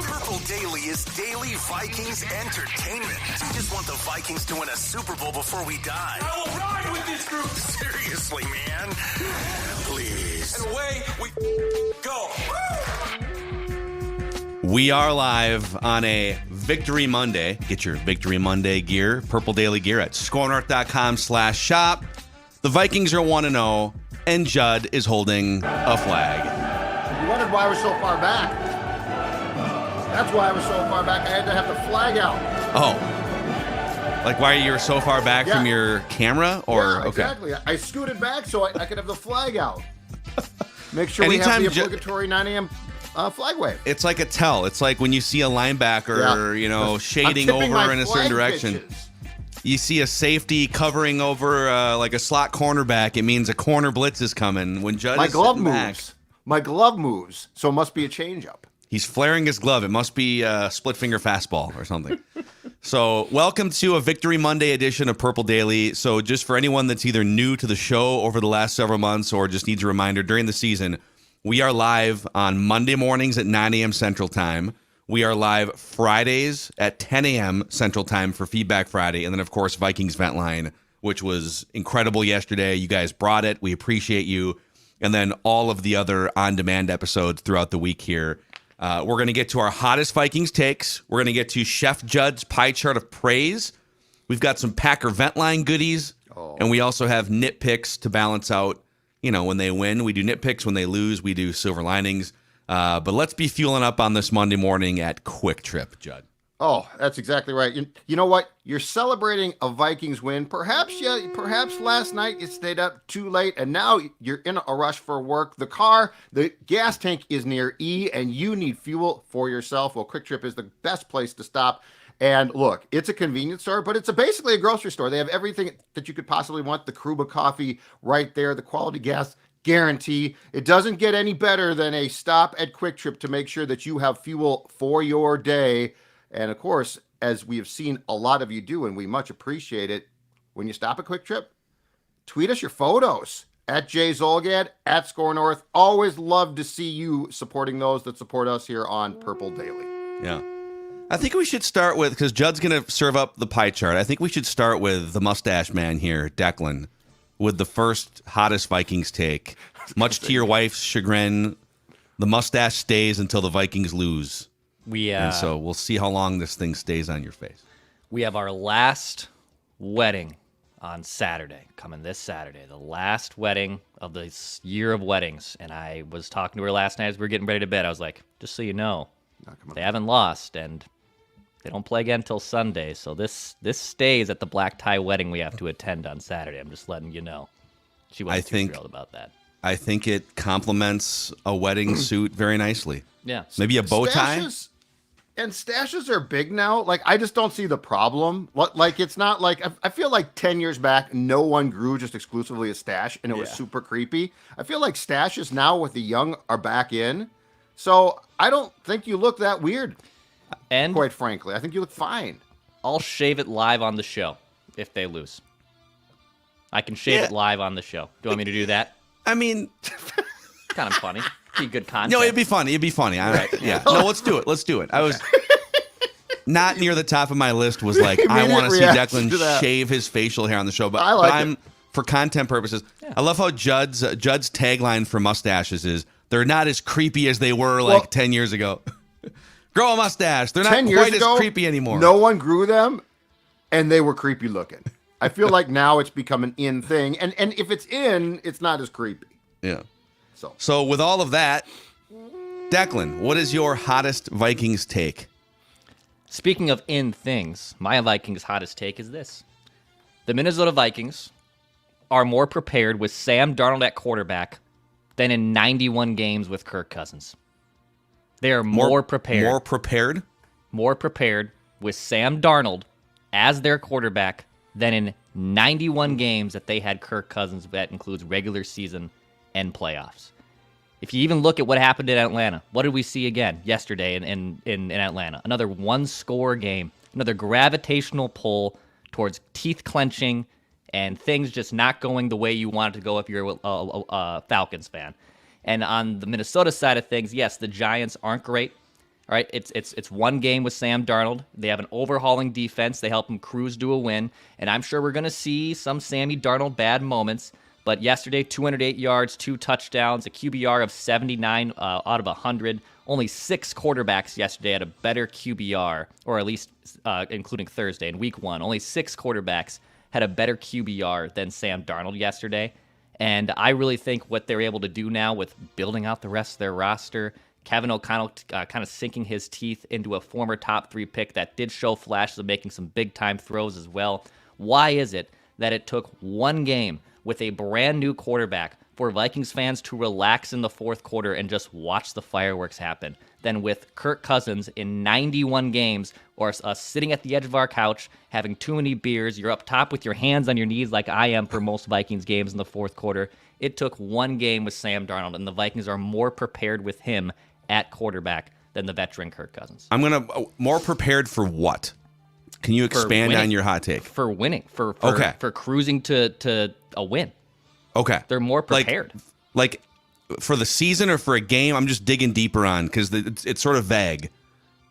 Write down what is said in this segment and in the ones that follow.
Purple Daily is daily Vikings entertainment. We just want the Vikings to win a Super Bowl before we die. I will ride with this group. Seriously, man. Please. And away we go. We are live on a Victory Monday. Get your Victory Monday gear, Purple Daily gear at scorenorth.com/shop. The Vikings are 1-0, and Judd is holding a flag. You wondered why I was so far back. That's why I was so far back. I had to have the flag out. Oh. Like why you were so far back from your camera? Or yeah, exactly. Okay. I scooted back so I could have the flag out. Make sure Anytime we have the obligatory 9 a.m. Flag wave. It's like a tell. It's like when you see a linebacker, shading over in a certain direction. Pitches. You see a safety covering over like a slot cornerback. It means a corner blitz is coming. When Judd is sitting back, my glove moves, so it must be a changeup. He's flaring his glove. It must be a split finger fastball or something. So welcome to a Victory Monday edition of Purple Daily. So just for anyone that's either new to the show over the last several months or just needs a reminder, during the season, we are live on Monday mornings at 9 a.m. Central Time. We are live Fridays at 10 a.m. Central Time for Feedback Friday. And then, of course, Vikings Vent Line, which was incredible yesterday. You guys brought it. We appreciate you. And then all of the other on-demand episodes throughout the week here. We're going to get to our hottest Vikings takes. We're going to get to Chef Judd's pie chart of praise. We've got some Packer Vent Line goodies. And we also have nitpicks to balance out, when they win. We do nitpicks. When they lose, we do silver linings. But let's be fueling up on this Monday morning at Kwik Trip, Judd. Oh, that's exactly right. You know what? You're celebrating a Vikings win. Perhaps last night you stayed up too late, and now you're in a rush for work. The gas tank is near E, and you need fuel for yourself. Well, Kwik Trip is the best place to stop. And look, it's a convenience store, but it's basically a grocery store. They have everything that you could possibly want. The Kruba coffee right there, the quality gas guarantee. It doesn't get any better than a stop at Kwik Trip to make sure that you have fuel for your day. And of course, as we have seen a lot of you do, and we much appreciate it, when you stop at Kwik Trip, tweet us your photos at JZolgad, at Score North. Always love to see you supporting those that support us here on Purple Daily. Yeah. I think we should start with, because Judd's going to serve up the pie chart, I think we should start with the mustache man here, Declan, with the first hottest Vikings take. Much to your wife's chagrin, the mustache stays until the Vikings lose. And so we'll see how long this thing stays on your face. We have our last wedding on Saturday, coming this Saturday, the last wedding of this year of weddings. And I was talking to her last night as we were getting ready to bed. I was like, just so you know, they haven't lost, and they don't play again until Sunday. So this stays at the black tie wedding we have to attend on Saturday. I'm just letting you know. She wasn't too thrilled about that. I think it complements a wedding suit very nicely. Yeah. Maybe a bow tie. Stashes are big now. Like, I just don't see the problem. Like, it's not like, I feel like 10 years back, no one grew just exclusively a stash, and it was super creepy. I feel like stashes now with the young are back in. So I don't think you look that weird. And quite frankly, I think you look fine. I'll shave it live on the show if they lose. I can shave it live on the show. Do you want me to do that? I mean, kind of funny. Be good content. No, it'd be funny. Yeah. No, let's do it. I was not near the top of my list. Was like, I want to see Declan shave his facial hair on the show, but I'm for content purposes. Yeah. I love how Judd's tagline for mustaches is, "They're not as creepy as they were 10 years ago." Grow a mustache. They're not quite as creepy anymore. No one grew them, and they were creepy looking. I feel like now it's become an in thing, and if it's in, it's not as creepy. Yeah. So with all of that, Declan, what is your hottest Vikings take? Speaking of in things, my Vikings hottest take is this. The Minnesota Vikings are more prepared with Sam Darnold at quarterback than in 91 games with Kirk Cousins. They are more prepared. More prepared? More prepared with Sam Darnold as their quarterback than in 91 games that they had Kirk Cousins. That includes regular season and playoffs. If you even look at what happened in Atlanta, what did we see again yesterday in Atlanta? Another one-score game, another gravitational pull towards teeth clenching and things just not going the way you want it to go if you're a Falcons fan. And on the Minnesota side of things, yes, the Giants aren't great. All right, it's one game with Sam Darnold. They have an overhauling defense. They help him cruise to a win, and I'm sure we're going to see some Sammy Darnold bad moments. But yesterday, 208 yards, 2 touchdowns, a QBR of 79 out of 100. Only 6 quarterbacks yesterday had a better QBR, or at least including Thursday in Week 1. Only 6 quarterbacks had a better QBR than Sam Darnold yesterday. And I really think what they're able to do now with building out the rest of their roster, Kevin O'Connell kind of sinking his teeth into a former top 3 pick that did show flashes of making some big-time throws as well. Why is it that it took one game with a brand new quarterback for Vikings fans to relax in the fourth quarter and just watch the fireworks happen than with Kirk Cousins in 91 games, or us sitting at the edge of our couch having too many beers? You're up top with your hands on your knees like I am for most Vikings games in the fourth quarter. It took one game with Sam Darnold, and the Vikings are more prepared with him at quarterback than the veteran Kirk Cousins. I'm going to more prepared for what? Can you expand on your hot take? For winning, for cruising to a win. Okay. They're more prepared. Like for the season or for a game, I'm just digging deeper on because it's sort of vague.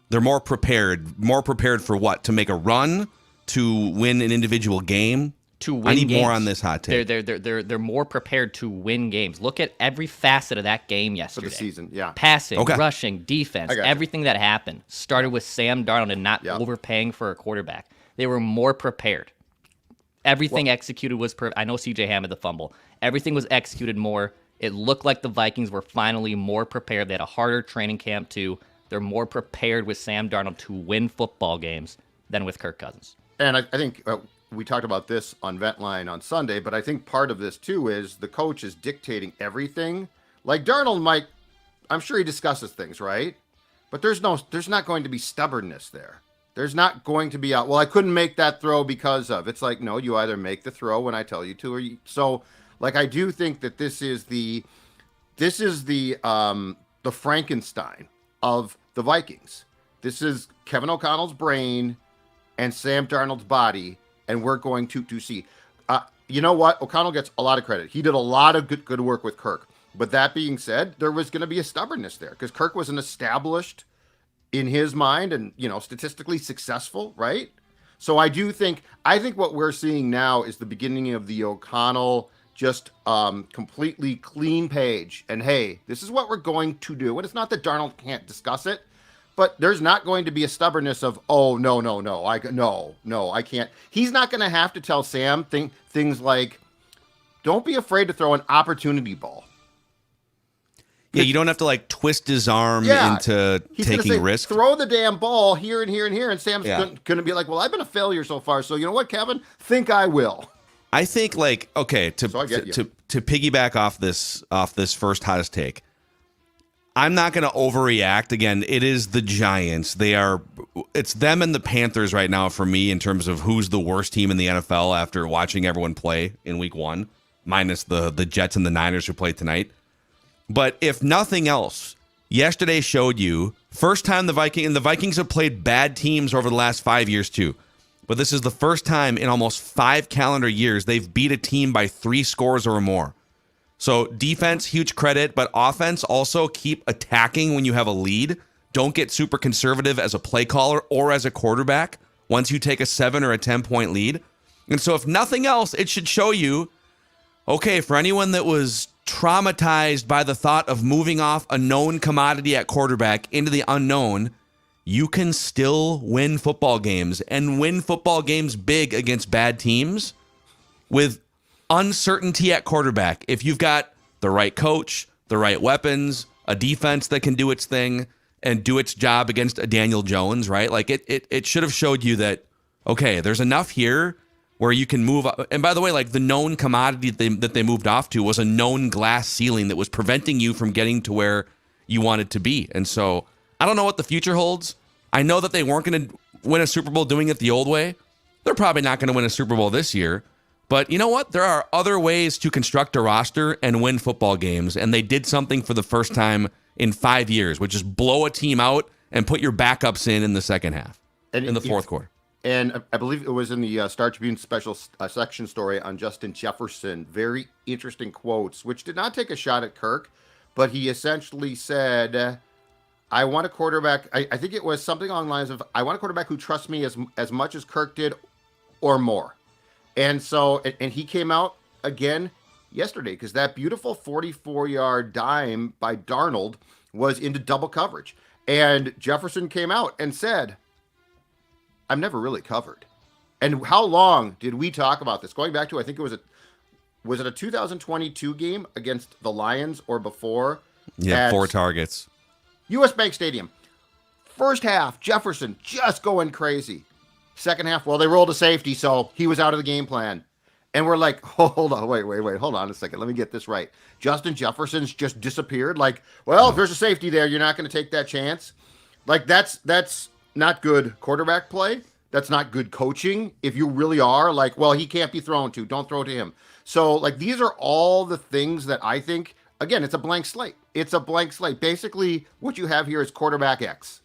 They're more prepared. More prepared for what? To make a run? To win an individual game? To win I need games. more on this hot take. They're more prepared to win games. Look at every facet of that game yesterday. For the season, yeah. Passing, rushing, defense, everything that happened started with Sam Darnold and not overpaying for a quarterback. They were more prepared. Everything executed was I know CJ Ham had the fumble. Everything was executed more. It looked like the Vikings were finally more prepared. They had a harder training camp too. They're more prepared with Sam Darnold to win football games than with Kirk Cousins. And I think we talked about this on Ventline on Sunday, but I think part of this too is the coach is dictating everything. Like Darnold might, I'm sure he discusses things, right? But there's not going to be stubbornness there. There's not going to be I couldn't make that throw because of. It's like, no, you either make the throw when I tell you to, or so. Like I do think that this is the Frankenstein of the Vikings. This is Kevin O'Connell's brain and Sam Darnold's body, and we're going to see. You know what? O'Connell gets a lot of credit. He did a lot of good work with Kirk. But that being said, there was going to be a stubbornness there because Kirk was an established, in his mind, and statistically successful, right? So I think what we're seeing now is the beginning of the O'Connell just completely clean page. And hey, this is what we're going to do. And it's not that Darnold can't discuss it, but there's not going to be a stubbornness of, oh, no, I can't. He's not going to have to tell Sam things like, don't be afraid to throw an opportunity ball. Yeah, you don't have to twist his arm into taking risks. Throw the damn ball here and here and here. And Sam's going to be like, well, I've been a failure so far. So you know what, Kevin? Think I will. I think to piggyback off this first hottest take, I'm not going to overreact. Again, it is the Giants. It's them and the Panthers right now for me in terms of who's the worst team in the NFL after watching everyone play in Week 1, minus the Jets and the Niners who played tonight. But if nothing else, yesterday showed you first time the Vikings have played bad teams over the last 5 years too. But this is the first time in almost 5 calendar years they've beat a team by 3 scores or more. So defense, huge credit, but offense also keep attacking when you have a lead. Don't get super conservative as a play caller or as a quarterback once you take a 7 or a 10-point lead. And so if nothing else, it should show you, okay, for anyone that was traumatized by the thought of moving off a known commodity at quarterback into the unknown, you can still win football games and win football games big against bad teams with uncertainty at quarterback. If you've got the right coach, the right weapons, a defense that can do its thing and do its job against a Daniel Jones, right? It should have showed you that, okay, there's enough here where you can move up. And by the way, the known commodity that they moved off to was a known glass ceiling that was preventing you from getting to where you wanted to be. And so I don't know what the future holds. I know that they weren't going to win a Super Bowl doing it the old way. They're probably not going to win a Super Bowl this year. But you know what? There are other ways to construct a roster and win football games. And they did something for the first time in 5 years, which is blow a team out and put your backups in the second half, in the fourth quarter. And I believe it was in the Star Tribune special section story on Justin Jefferson. Very interesting quotes, which did not take a shot at Kirk, but he essentially said, I want a quarterback. I think it was something along the lines of, I want a quarterback who trusts me as much as Kirk did or more. And so, and he came out again yesterday because that beautiful 44-yard dime by Darnold was into double coverage. And Jefferson came out and said, I'm never really covered. And how long did we talk about this? Going back to, I think it was it a 2022 game against the Lions or before? Yeah, 4 targets. U.S. Bank Stadium. First half, Jefferson just going crazy. Second half, well, they rolled a safety, so he was out of the game plan. And we're like, hold on, wait, hold on a second. Let me get this right. Justin Jefferson's just disappeared. Like, well, if there's a safety there, you're not going to take that chance. Like, that's not good quarterback play. That's not good coaching. If you really are like, well, he can't be thrown to, don't throw to him. So, like, these are all the things that I think, again, it's a blank slate. It's a blank slate. Basically, what you have here is quarterback X.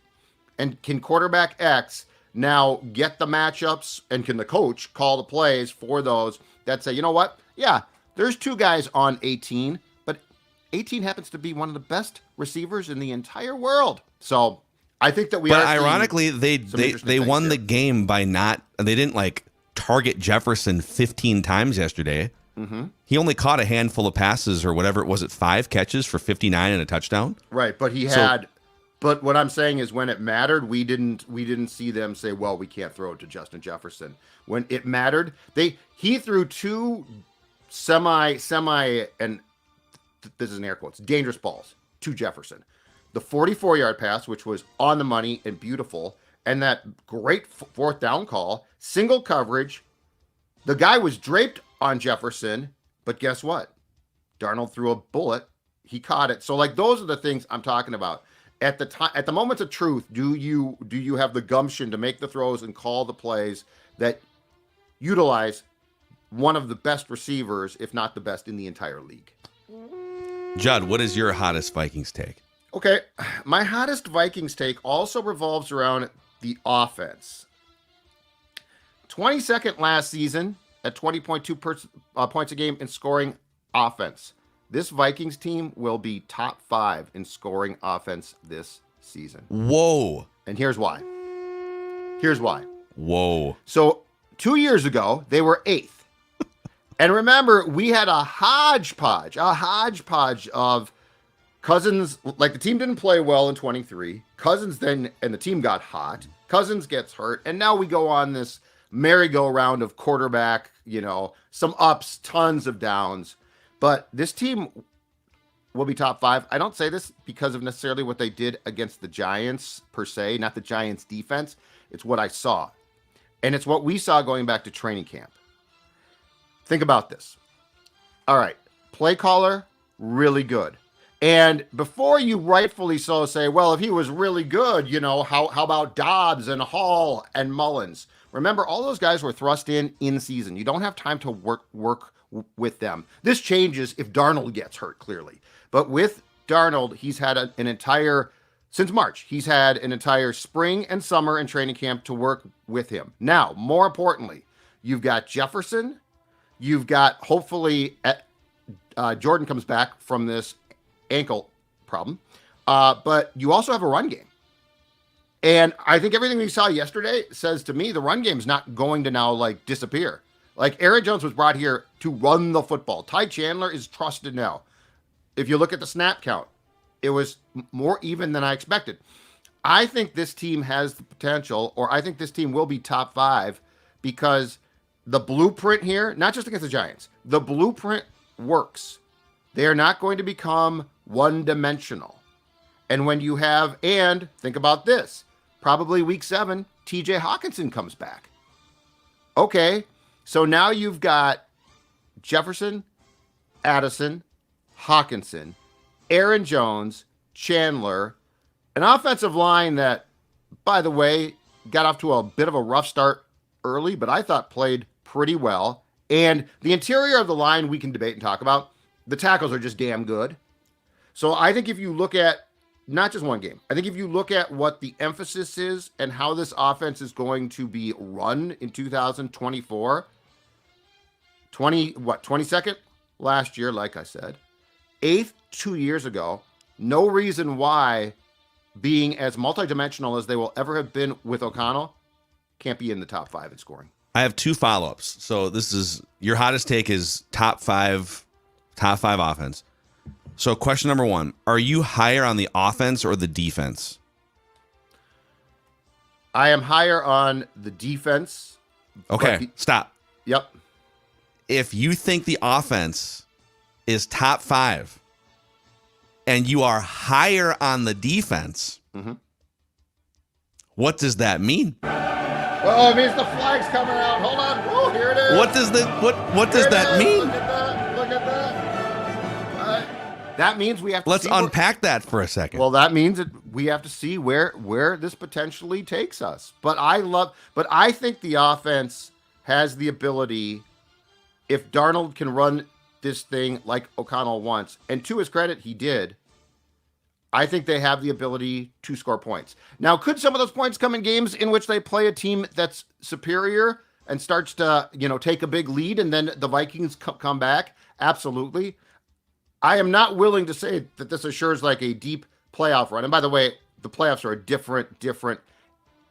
And can quarterback X now get the matchups, and can the coach call the plays for those that say, you know what? Yeah, there's 2 guys on 18, but 18 happens to be one of the best receivers in the entire world. So I think that But ironically, they won the game by they didn't like target Jefferson 15 times yesterday. Mm-hmm. He only caught a handful of passes or whatever it was, 5 catches for 59 and a touchdown. Right, but he had. But what I'm saying is, when it mattered, we didn't see them say, well, we can't throw it to Justin Jefferson. When it mattered, he threw 2 semi, and this is in air quotes, dangerous balls to Jefferson. The 44-yard pass, which was on the money and beautiful, and that great 4th down call, single coverage. The guy was draped on Jefferson, but guess what? Darnold threw a bullet. He caught it. So, like, those are the things I'm talking about. At the moments of truth, do you have the gumption to make the throws and call the plays that utilize one of the best receivers, if not the best, in the entire league? Judd, what is your hottest Vikings take? Okay, my hottest Vikings take also revolves around the offense. 22nd last season at 20.2 points a game in scoring offense. This Vikings team will be top 5 in scoring offense this season. Whoa. And here's why. Whoa. So 2 years ago, they were 8th. And remember, we had a hodgepodge of Cousins. Like, the team didn't play well in 23. Cousins then, and the team got hot. Cousins gets hurt. And now we go on this merry-go-round of quarterback, some ups, tons of downs. But this team will be top 5. I don't say this because of necessarily what they did against the Giants per se, not the Giants defense. It's what I saw. And it's what we saw going back to training camp. Think about this. All right. Play caller, really good. And before you rightfully so say, well, if he was really good, how about Dobbs and Hall and Mullins? Remember, all those guys were thrust in season. You don't have time to work with them. This changes if Darnold gets hurt, clearly. But with Darnold, he's had since March, he's had an entire spring and summer and training camp to work with him. Now, more importantly, you've got Jefferson. You've got, hopefully, Jordan comes back from this ankle problem. But you also have a run game. And I think everything we saw yesterday says to me the run game's not going to now, disappear. Like, Aaron Jones was brought here to run the football. Ty Chandler is trusted now. If you look at the snap count, it was more even than I expected. I think this team has the potential, or I think this team will be top 5, because the blueprint here, not just against the Giants, the blueprint works. They are not going to become one-dimensional. And when you have, and think about this, probably week 7, TJ Hawkinson comes back. Okay. So now you've got Jefferson, Addison, Hawkinson, Aaron Jones, Chandler, an offensive line that, by the way, got off to a bit of a rough start early, but I thought played pretty well. And the interior of the line we can debate and talk about. The tackles are just damn good. So I think if you look at not just one game, I think if you look at what the emphasis is and how this offense is going to be run in 2024, 22nd last year, like I said, 8th 2 years ago. No reason why being as multidimensional as they will ever have been with O'Connell, can't be in the top 5 in scoring. I have 2 follow-ups. So this is your hottest take is top five offense. So question number 1, are you higher on the offense or the defense? I am higher on the defense. Okay, stop. Yep. If you think the offense is top 5 and you are higher on the defense, what does that mean? Oh, it means the flag's coming out. Hold on. Oh, here it is. What does that mean? Look at that. Look at that. That means we have to Let's unpack that for a second. Well, that means that we have to see where this potentially takes us. But I think the offense has the ability, if Darnold can run this thing like O'Connell wants, and to his credit, he did, I think they have the ability to score points. Now, could some of those points come in games in which they play a team that's superior and starts to, take a big lead and then the Vikings come back? Absolutely. I am not willing to say that this assures like a deep playoff run. And by the way, the playoffs are a different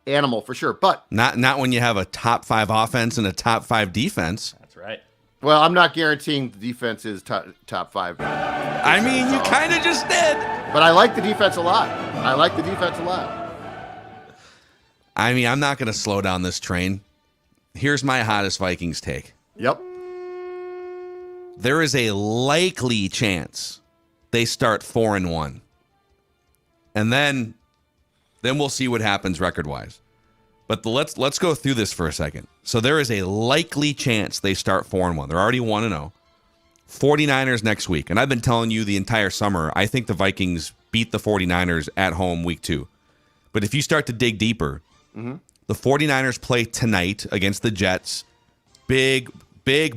animal for sure. But not when you have a top 5 offense and a top 5 defense. That's right. Well, I'm not guaranteeing the defense is top 5. I mean, you kind of just did. But I like the defense a lot. I mean, I'm not going to slow down this train. Here's my hottest Vikings take. Yep. There is a likely chance they start 4-1. And then we'll see what happens record-wise. But let's go through this for a second. So there is a likely chance they start 4-1. They're already 1-0. 49ers next week. And I've been telling you the entire summer, I think the Vikings beat the 49ers at home week 2. But if you start to dig deeper, the 49ers play tonight against the Jets. Big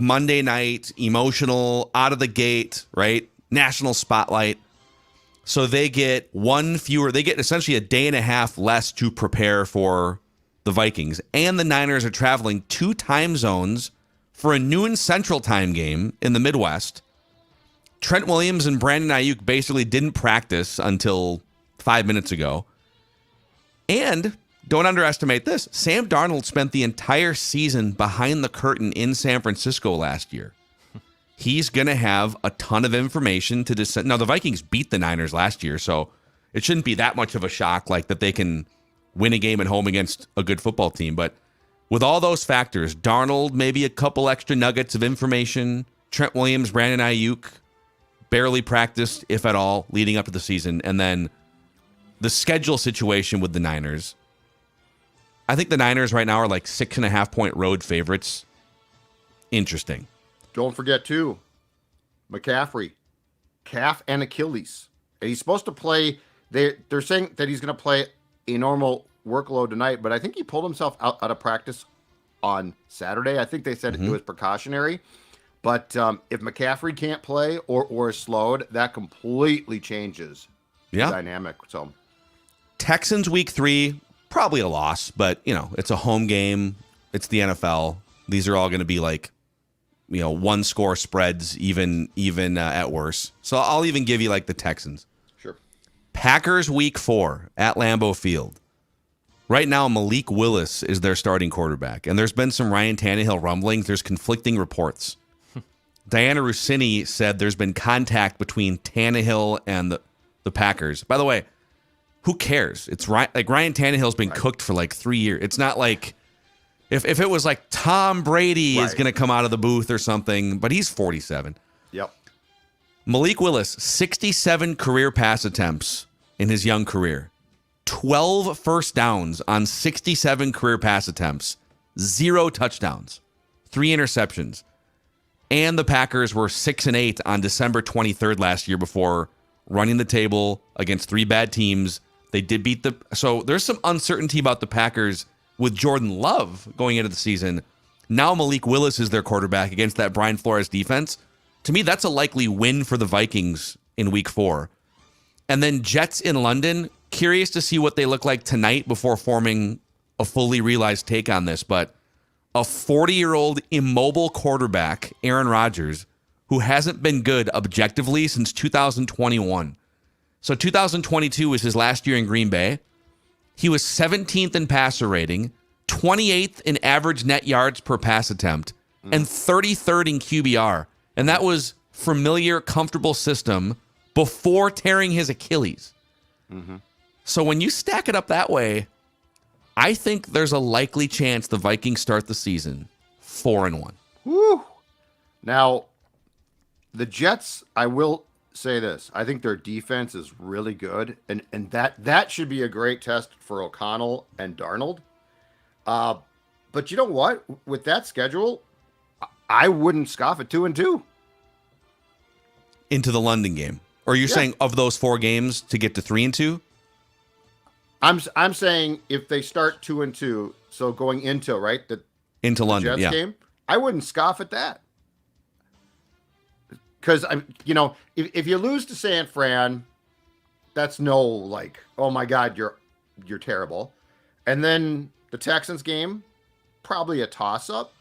Monday night, emotional, out of the gate, right? National spotlight. So they get they get essentially a day and a half less to prepare for the Vikings. And the Niners are traveling 2 time zones for a noon Central Time game in the Midwest. Trent Williams and Brandon Ayuk basically didn't practice until 5 minutes ago. And don't underestimate this. Sam Darnold spent the entire season behind the curtain in San Francisco last year. He's going to have a ton of information to descend. Now, the Vikings beat the Niners last year, so it shouldn't be that much of a shock like that they can win a game at home against a good football team. But with all those factors, Darnold, maybe a couple extra nuggets of information, Trent Williams, Brandon Ayuk, barely practiced, if at all, leading up to the season, and then the schedule situation with the Niners. I think the Niners right now are like 6.5-point road favorites. Interesting. Don't forget, too, McCaffrey, calf and Achilles. And he's supposed to play. They're saying that he's going to play a normal workload tonight, but I think he pulled himself out of practice on Saturday. I think they said it was precautionary. But if McCaffrey can't play or is slowed, that completely changes the dynamic. So Texans week 3, probably a loss, but, it's a home game. It's the NFL. These are all going to be like, 1-score spreads, even at worst. So I'll even give you like the Texans. Sure. Packers week 4 at Lambeau Field. Right now, Malik Willis is their starting quarterback, and there's been some Ryan Tannehill rumblings. There's conflicting reports. Diana Rossini said there's been contact between Tannehill and the Packers. By the way, who cares? It's Ryan Tannehill's been cooked for like 3 years. It's not like if it was like Tom Brady is going to come out of the booth or something, but he's 47. Yep. Malik Willis, 67 career pass attempts in his young career. 12 first downs on 67 career pass attempts. 0 touchdowns. 3 interceptions. And the Packers were 6-8 on December 23rd last year before running the table against 3 bad teams. They did beat so there's some uncertainty about the Packers with Jordan Love going into the season. Now Malik Willis is their quarterback against that Brian Flores defense. To me, that's a likely win for the Vikings in week 4. And then Jets in London. Curious to see what they look like tonight before forming a fully realized take on this. But a 40-year-old immobile quarterback, Aaron Rodgers, who hasn't been good objectively since 2021. So 2022 was his last year in Green Bay. He was 17th in passer rating, 28th in average net yards per pass attempt, and 33rd in QBR. And that was familiar, comfortable system before tearing his Achilles. So when you stack it up that way, I think there's a likely chance the Vikings start the season 4-1. Woo! Now, the Jets, I will say this. I think their defense is really good, and that should be a great test for O'Connell and Darnold. But you know what? With that schedule, I wouldn't scoff at 2-2. Into the London game. Or you're saying of those 4 games to get to 3-2? I'm saying if they start 2-2, so going into into London, Jets game, I wouldn't scoff at that. Because if you lose to San Fran, that's oh my God, you're terrible. And then the Texans game, probably a toss up.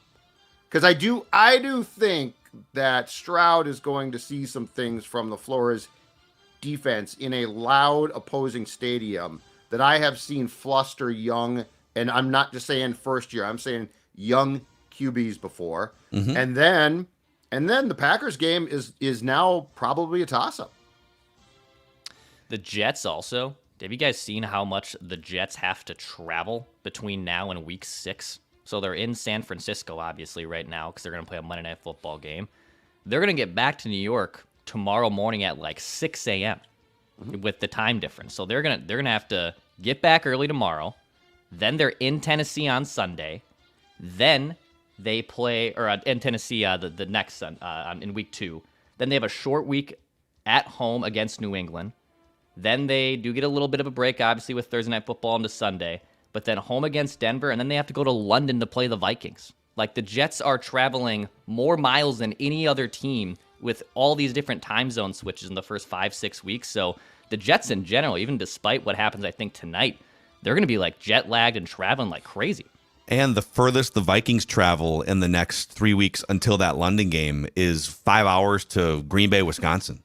Because I do think that Stroud is going to see some things from the Flores defense in a loud opposing stadium that I have seen fluster young, and I'm not just saying first year, I'm saying young QBs before. And then the Packers game is now probably a toss-up. The Jets also. Have you guys seen how much the Jets have to travel between now and week 6? So they're in San Francisco, obviously, right now, because they're going to play a Monday Night Football game. They're going to get back to New York tomorrow morning at 6 a.m. With the time difference. So they're gonna have to get back early tomorrow. Then they're in Tennessee on Sunday. Then they play, or in Tennessee the next in week 2. Then they have a short week at home against New England. Then they do get a little bit of a break, obviously, with Thursday Night Football into Sunday. But then home against Denver, and then they have to go to London to play the Vikings. The Jets are traveling more miles than any other team with all these different time zone switches in the first 5-6 weeks. So the Jets in general, even despite what happens, I think, tonight, they're going to be jet lagged and traveling like crazy. And the furthest the Vikings travel in the next 3 weeks until that London game is 5 hours to Green Bay, Wisconsin.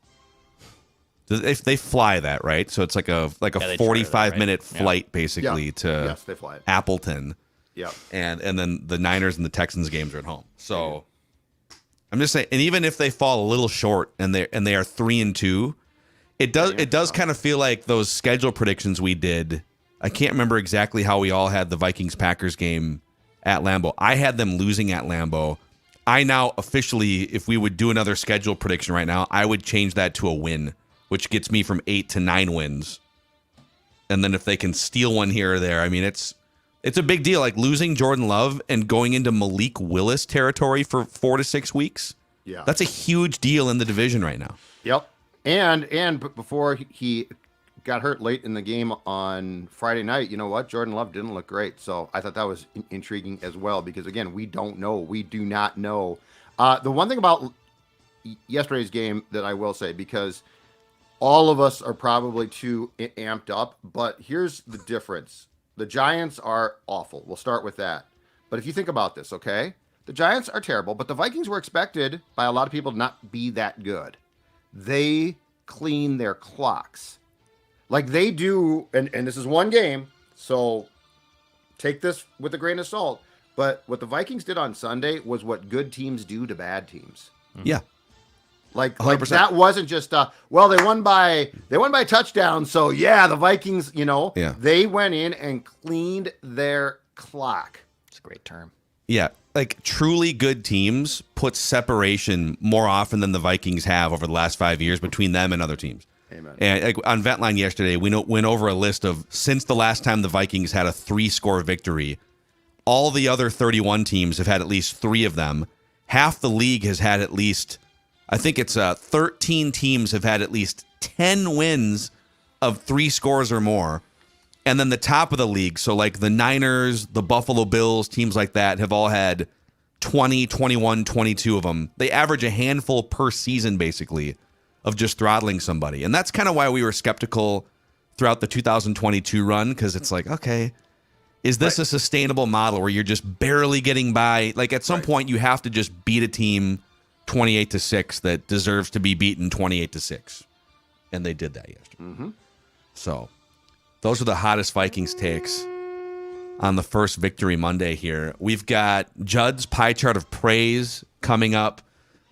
They fly that, right? So it's like a 45-minute flight, basically, to they fly it. Appleton. Yeah. And then the Niners and the Texans games are at home. So I'm just saying, and even if they fall a little short and they are 3-2, it does kind of feel like those schedule predictions we did. I can't remember exactly how we all had the Vikings-Packers game at Lambeau. I had them losing at Lambeau. I now officially, if we would do another schedule prediction right now, I would change that to a win, which gets me from 8 to 9 wins. And then if they can steal one here or there, I mean, it's a big deal. Losing Jordan Love and going into Malik Willis territory for 4 to 6 weeks. Yeah, that's a huge deal in the division right now. Yep. And before he got hurt late in the game on Friday night, you know what? Jordan Love didn't look great. So I thought that was intriguing as well, because again, we don't know. We do not know. The one thing about yesterday's game that I will say, because all of us are probably too amped up, but here's the difference. The Giants are awful. We'll start with that. But if you think about this, okay? The Giants are terrible, but the Vikings were expected by a lot of people to not be that good. They clean their clocks. They do, and this is one game, so take this with a grain of salt. But what the Vikings did on Sunday was what good teams do to bad teams. Yeah. Like that wasn't just they won by touchdown, so the Vikings, they went in and cleaned their clock. It's a great term. Yeah, truly good teams put separation more often than the Vikings have over the last 5 years between them and other teams. Amen. And on Ventline yesterday, we went over a list of, since the last time the Vikings had a 3-score victory, all the other 31 teams have had at least 3 of them. Half the league has had at least, I think it's 13 teams have had at least 10 wins of 3 scores or more. And then the top of the league, so the Niners, the Buffalo Bills, teams like that have all had 20, 21, 22 of them. They average a handful per season, basically, of just throttling somebody. And that's kind of why we were skeptical throughout the 2022 run, because it's okay, is this a sustainable model where you're just barely getting by? At some point, you have to just beat a team 28-6 that deserves to be beaten 28-6. and they did that yesterday. So those are the hottest Vikings takes on the first Victory Monday here. We've got Judd's pie chart of praise coming up.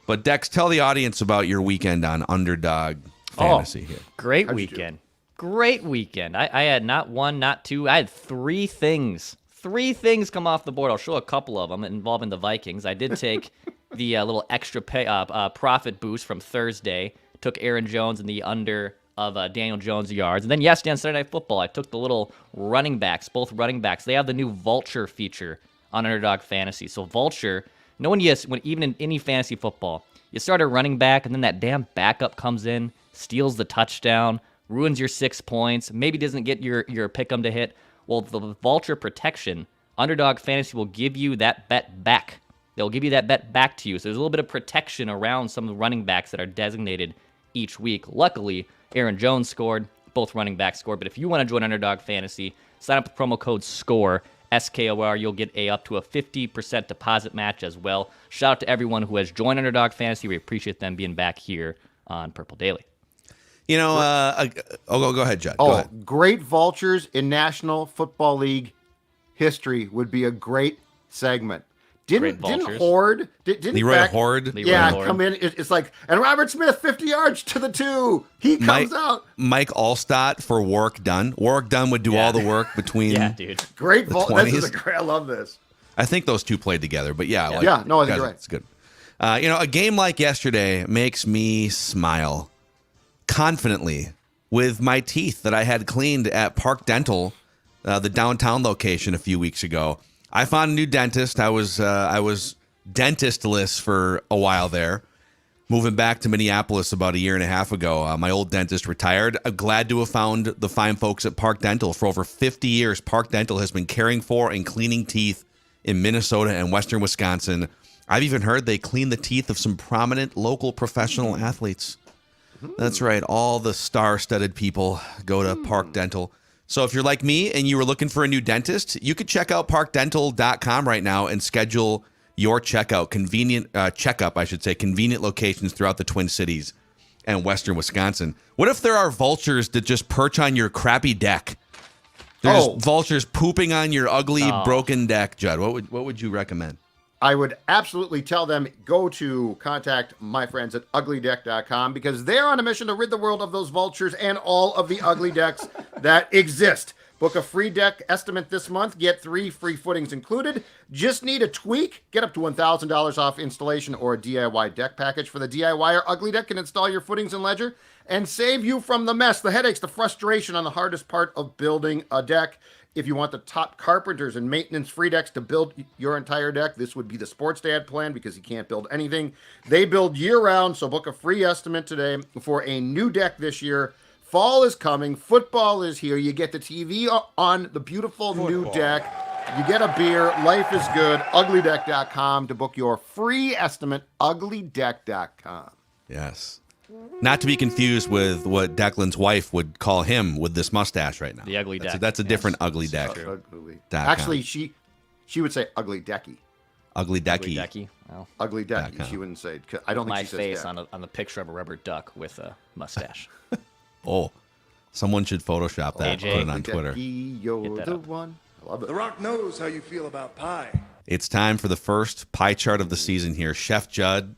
But Dex, tell the audience about your weekend on Underdog Fantasy here. Great weekend. Great weekend. I had not one, not two. I had three things. Three things come off the board. I'll show a couple of them involving the Vikings. I did take the little extra profit boost from Thursday. Took Aaron Jones in the under of Daniel Jones yards. And then yesterday on Saturday Night Football, I took the little running backs, both running backs. They have the new Vulture feature on Underdog Fantasy. So Vulture, even in any fantasy football, you start a running back and then that damn backup comes in, steals the touchdown, ruins your 6 points, maybe doesn't get your pick'em to hit. Well, the Vulture protection, Underdog Fantasy will give you that bet back. They'll give you that bet back to you. So there's a little bit of protection around some of the running backs that are designated each week. Luckily, Aaron Jones scored, both running backs scored. But if you want to join Underdog Fantasy, sign up with promo code SCORE, SKOR. You'll get up to a 50% deposit match as well. Shout out to everyone who has joined Underdog Fantasy. We appreciate them being back here on Purple Daily. You know, go ahead, Judd. Go ahead. Great vultures in National Football League history would be a great segment. Didn't Horde? Didn't Leroy Horde? Come in. It's like, and Robert Smith, 50 yards to the 2. He comes out. Mike Allstott for Warwick Dunn. Warwick Dunn would do all the work between. Dude. Great vault. I love this. I think those two played together, but I think you're right. It's good. A game like yesterday makes me smile confidently with my teeth that I had cleaned at Park Dental, the downtown location a few weeks ago. I found a new dentist. I was dentistless for a while there. Moving back to Minneapolis about a year and a half ago, my old dentist retired. I'm glad to have found the fine folks at Park Dental. For over 50 years, Park Dental has been caring for and cleaning teeth in Minnesota and western Wisconsin. I've even heard they clean the teeth of some prominent local professional athletes. That's right. All the star-studded people go to Park Dental. So if you're like me and you were looking for a new dentist, you could check out parkdental.com right now and schedule your checkout. Convenient locations throughout the Twin Cities and western Wisconsin. What if there are vultures that just perch on your crappy deck? There's vultures pooping on your ugly, broken deck, Judd. What would you recommend? I would absolutely tell them go to contact my friends at uglydeck.com because they're on a mission to rid the world of those vultures and all of the ugly decks that exist. Book a free deck estimate this month. Get 3 free footings included. Just need a tweak. Get up to $1,000 off installation or a DIY deck package. For the DIYer, Ugly Deck can install your footings and ledger and save you from the mess, the headaches, the frustration on the hardest part of building a deck. If you want the top carpenters and maintenance-free decks to build your entire deck, this would be the Sports Dad plan because you can't build anything. They build year-round, so book a free estimate today for a new deck this year. Fall is coming. Football is here. You get the TV on the beautiful new deck. You get a beer. Life is good. Uglydeck.com to book your free estimate. Uglydeck.com. Yes. Not to be confused with what Declan's wife would call him with this mustache right now. The ugly deck. That's a different ugly deck. Actually, she would say ugly decky. Ugly decky. Well, ugly decky. She wouldn't say. I don't think my she says face deck. on the picture of a rubber duck with a mustache. Someone should Photoshop that and put it on Twitter. You're the one. I love it. The Rock knows how you feel about pie. It's time for the first pie chart of the season here. Chef Judd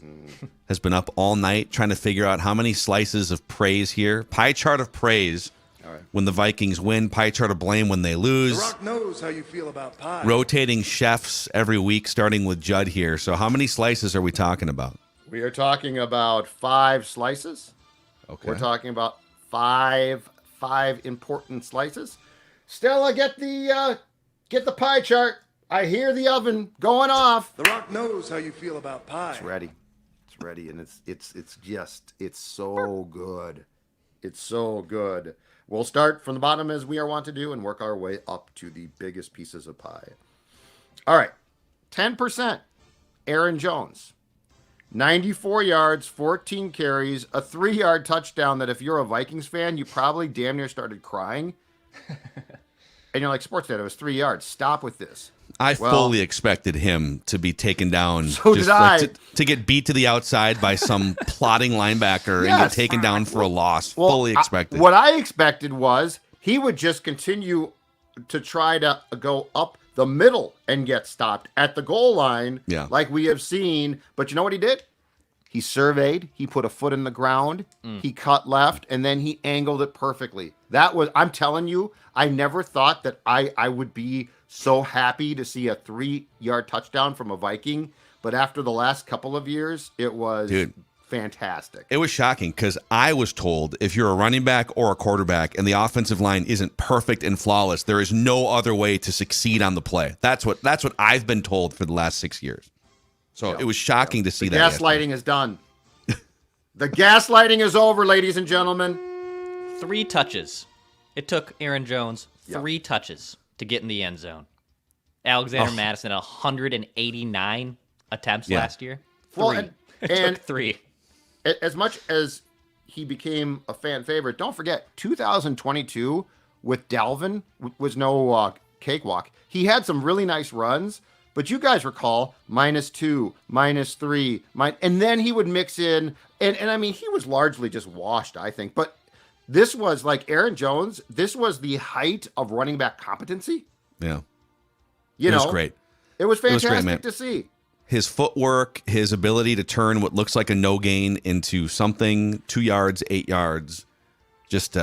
has been up all night trying to figure out how many slices of praise here. Pie chart of praise when the Vikings win. Pie chart of blame when they lose. The Rock knows how you feel about pie. Rotating chefs every week, starting with Judd here. So how many slices are we talking about? We are talking about 5 slices. Okay. We're talking about five important slices. Stella, get the pie chart. I hear the oven going off. The Rock knows how you feel about pie. It's ready. It's ready, and it's so good. It's so good. We'll start from the bottom as we are wont to do and work our way up to the biggest pieces of pie. All right. 10%. Aaron Jones. 94 yards, 14 carries, a 3-yard touchdown that if you're a Vikings fan, you probably damn near started crying. And you're like, Sports Dad, it was 3 yards. Stop with this. I fully expected him to be taken down. So did I. To get beat to the outside by some plotting linebacker and get taken down for a loss. Fully expected. What I expected was he would just continue to try to go up the middle and get stopped at the goal line like we have seen. But you know what he did? He surveyed, he put a foot in the ground, he cut left, and then he angled it perfectly. I'm telling you, I never thought that I would be so happy to see a 3-yard touchdown from a Viking. But after the last couple of years, it was fantastic. It was shocking because I was told if you're a running back or a quarterback and the offensive line isn't perfect and flawless, there is no other way to succeed on the play. That's what I've been told for the last 6 years. So it was shocking to see that. Gaslighting is done. The gaslighting is over, ladies and gentlemen. 3 touches. It took Aaron Jones 3 touches to get in the end zone. Alexander Madison, 189 attempts last year. 3. Well, It took 3. As much as he became a fan favorite, don't forget, 2022 with Dalvin was no cakewalk. He had some really nice runs, but you guys recall -2, -3, and then he would mix in, and I mean, he was largely just washed, I think. But this was like Aaron Jones. This was the height of running back competency. Yeah. It was great. It was fantastic great, man. to see. His footwork, his ability to turn what looks like a no gain into something 2 yards, 8 yards. Just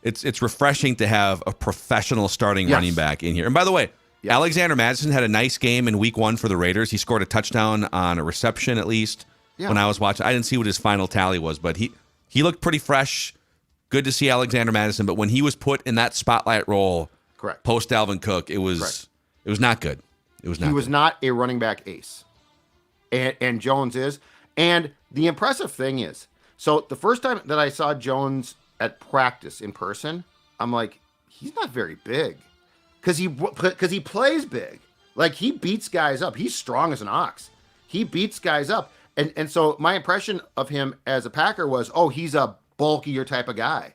it's refreshing to have a professional starting running back in here. And by the way, Alexander Madison had a nice game in week 1 for the Raiders. He scored a touchdown on a reception, at least, when I was watching. I didn't see what his final tally was, but he looked pretty fresh. Good to see Alexander Madison. But when he was put in that spotlight role, post Dalvin Cook, it was not good. He was not a running back ace. And Jones is. And the impressive thing is, so the first time that I saw Jones at practice in person, I'm like, he's not very big. Because he plays big. Like, he beats guys up. He's strong as an ox. He beats guys up. And so my impression of him as a Packer was, he's a bulkier type of guy.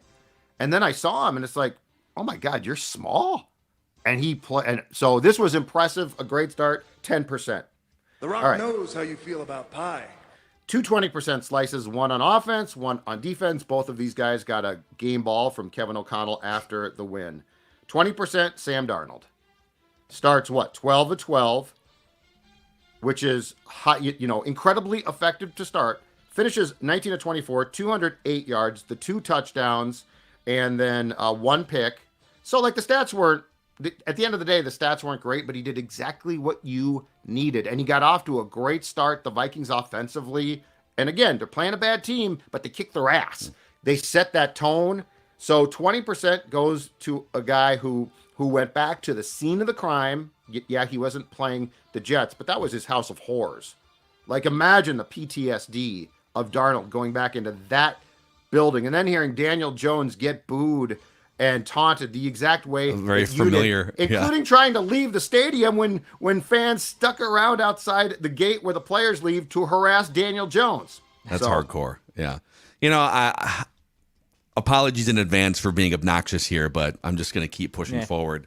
And then I saw him, and it's like, oh, my God, you're small. And so this was impressive. A great start, 10%. The Rock knows how you feel about pie. 2 20% slices, 1 on offense, 1 on defense. Both of these guys got a game ball from Kevin O'Connell after the win. 20% Sam Darnold. Starts 12 of 12, which is hot, incredibly effective to start. Finishes 19 of 24, 208 yards, the 2 touchdowns, and then 1 pick. So the stats weren't, at the end of the day, the stats weren't great, but he did exactly what you needed. And he got off to a great start. The Vikings offensively, and again, they're playing a bad team, but they kicked their ass. They set that tone. So 20% goes to a guy who went back to the scene of the crime. Yeah, he wasn't playing the Jets, but that was his house of horrors. Imagine the PTSD of Darnold going back into that building and then hearing Daniel Jones get booed and taunted the exact way. Very familiar. Including trying to leave the stadium when fans stuck around outside the gate where the players leave to harass Daniel Jones. That's hardcore. Yeah. Apologies in advance for being obnoxious here, but I'm just going to keep pushing forward.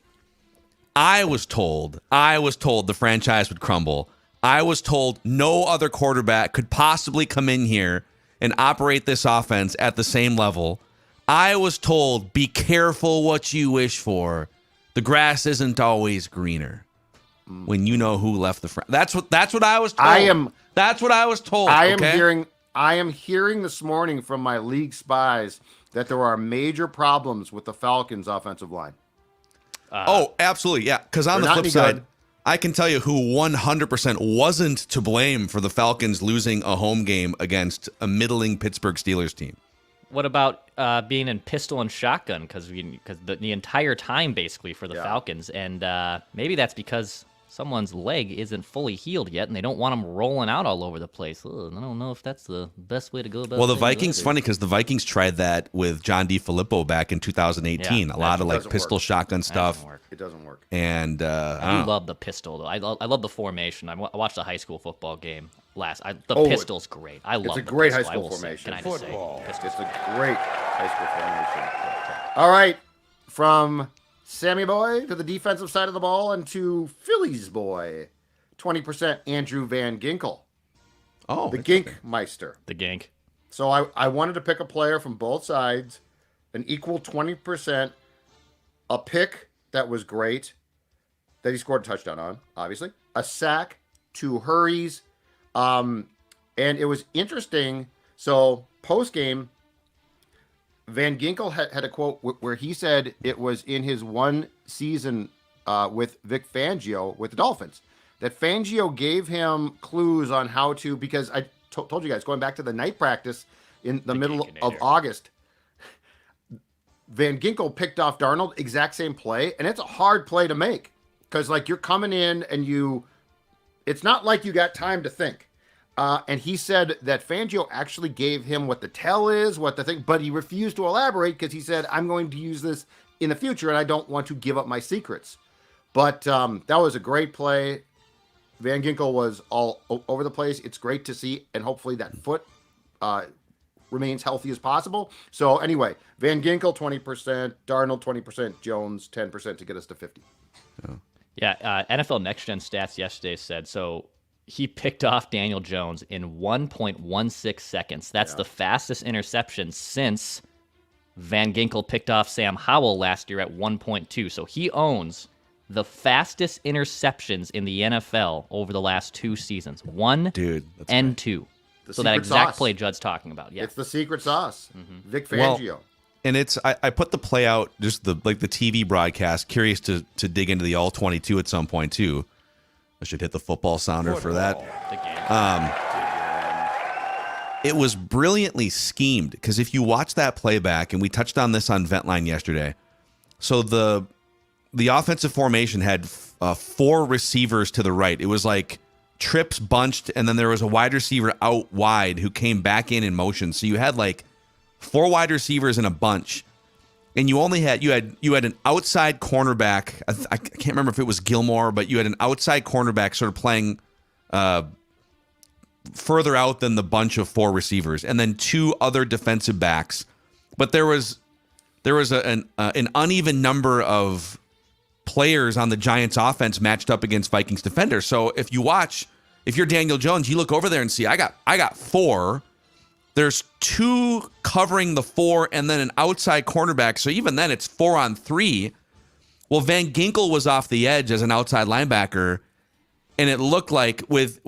I was told the franchise would crumble. I was told no other quarterback could possibly come in here and operate this offense at the same level. I was told, be careful what you wish for. The grass isn't always greener when you know who left the That's what I was told. That's what I was told. I am hearing this morning from my league spies that there are major problems with the Falcons' offensive line. Absolutely, yeah. Because on the flip side, I can tell you who 100% wasn't to blame for the Falcons losing a home game against a middling Pittsburgh Steelers team. What about being in pistol and shotgun? Because the entire time, basically, for the Falcons. And maybe that's because someone's leg isn't fully healed yet, and they don't want them rolling out all over the place. Ugh, I don't know if that's the best way to go about it. Well, the Vikings, funny, because the Vikings tried that with John DeFilippo back in 2018. A lot of pistol shotgun stuff. It doesn't work. And I do love the pistol, though. I love the formation. I watched a high school football game the pistol's great. I love it. It's a great high school formation. Football. It's a great high school formation. All right. From Sammy boy to the defensive side of the ball, and to Phillies boy, 20% Andrew Van Ginkel. Oh, the Ginkmeister. The Gink. So I wanted to pick a player from both sides, an equal 20%, a pick that was great, that he scored a touchdown on, obviously, a sack, 2 hurries, and it was interesting. So post-game, Van Ginkel had a quote where he said it was in his one season with Vic Fangio with the Dolphins that Fangio gave him clues on how to, because I told you guys, going back to the night practice in the middle of August, Van Ginkel picked off Darnold, exact same play, and it's a hard play to make because, like, you're coming in and it's not like you got time to think. And he said that Fangio actually gave him what the tell is, what the thing, but he refused to elaborate because he said, I'm going to use this in the future and I don't want to give up my secrets. But that was a great play. Van Ginkel was all over the place. It's great to see, and hopefully that foot remains healthy as possible. So anyway, Van Ginkel 20%, Darnold 20%, Jones 10% to get us to 50. Yeah, NFL Next Gen Stats yesterday said so. He picked off Daniel Jones in 1.16 seconds. That's the fastest interception since Van Ginkel picked off Sam Howell last year at 1.2. So he owns the fastest interceptions in the NFL over the last 2 seasons. 1 and 2. So that exact play Judd's talking about. Yeah, it's the secret sauce. Vic Fangio. Well, and it's I put the play out, just the TV broadcast. Curious to dig into the all 22 at some point too. I should hit the football sounder for that. It was brilliantly schemed because if you watch that playback, and we touched on this on Ventline yesterday, so the offensive formation had 4 receivers to the right. It was like trips bunched, and then there was a wide receiver out wide who came back in motion. So you had like 4 wide receivers in a bunch. And you only had you had an outside cornerback. I can't remember if it was Gilmore, but you had an outside cornerback sort of playing further out than the bunch of 4 receivers, and then 2 other defensive backs. But there was an uneven number of players on the Giants' offense matched up against Vikings defenders. So if you're Daniel Jones, you look over there and see I got 4. There's 2 covering the 4 and then an outside cornerback. So even then it's 4 on 3. Well, Van Ginkel was off the edge as an outside linebacker, and it looked like with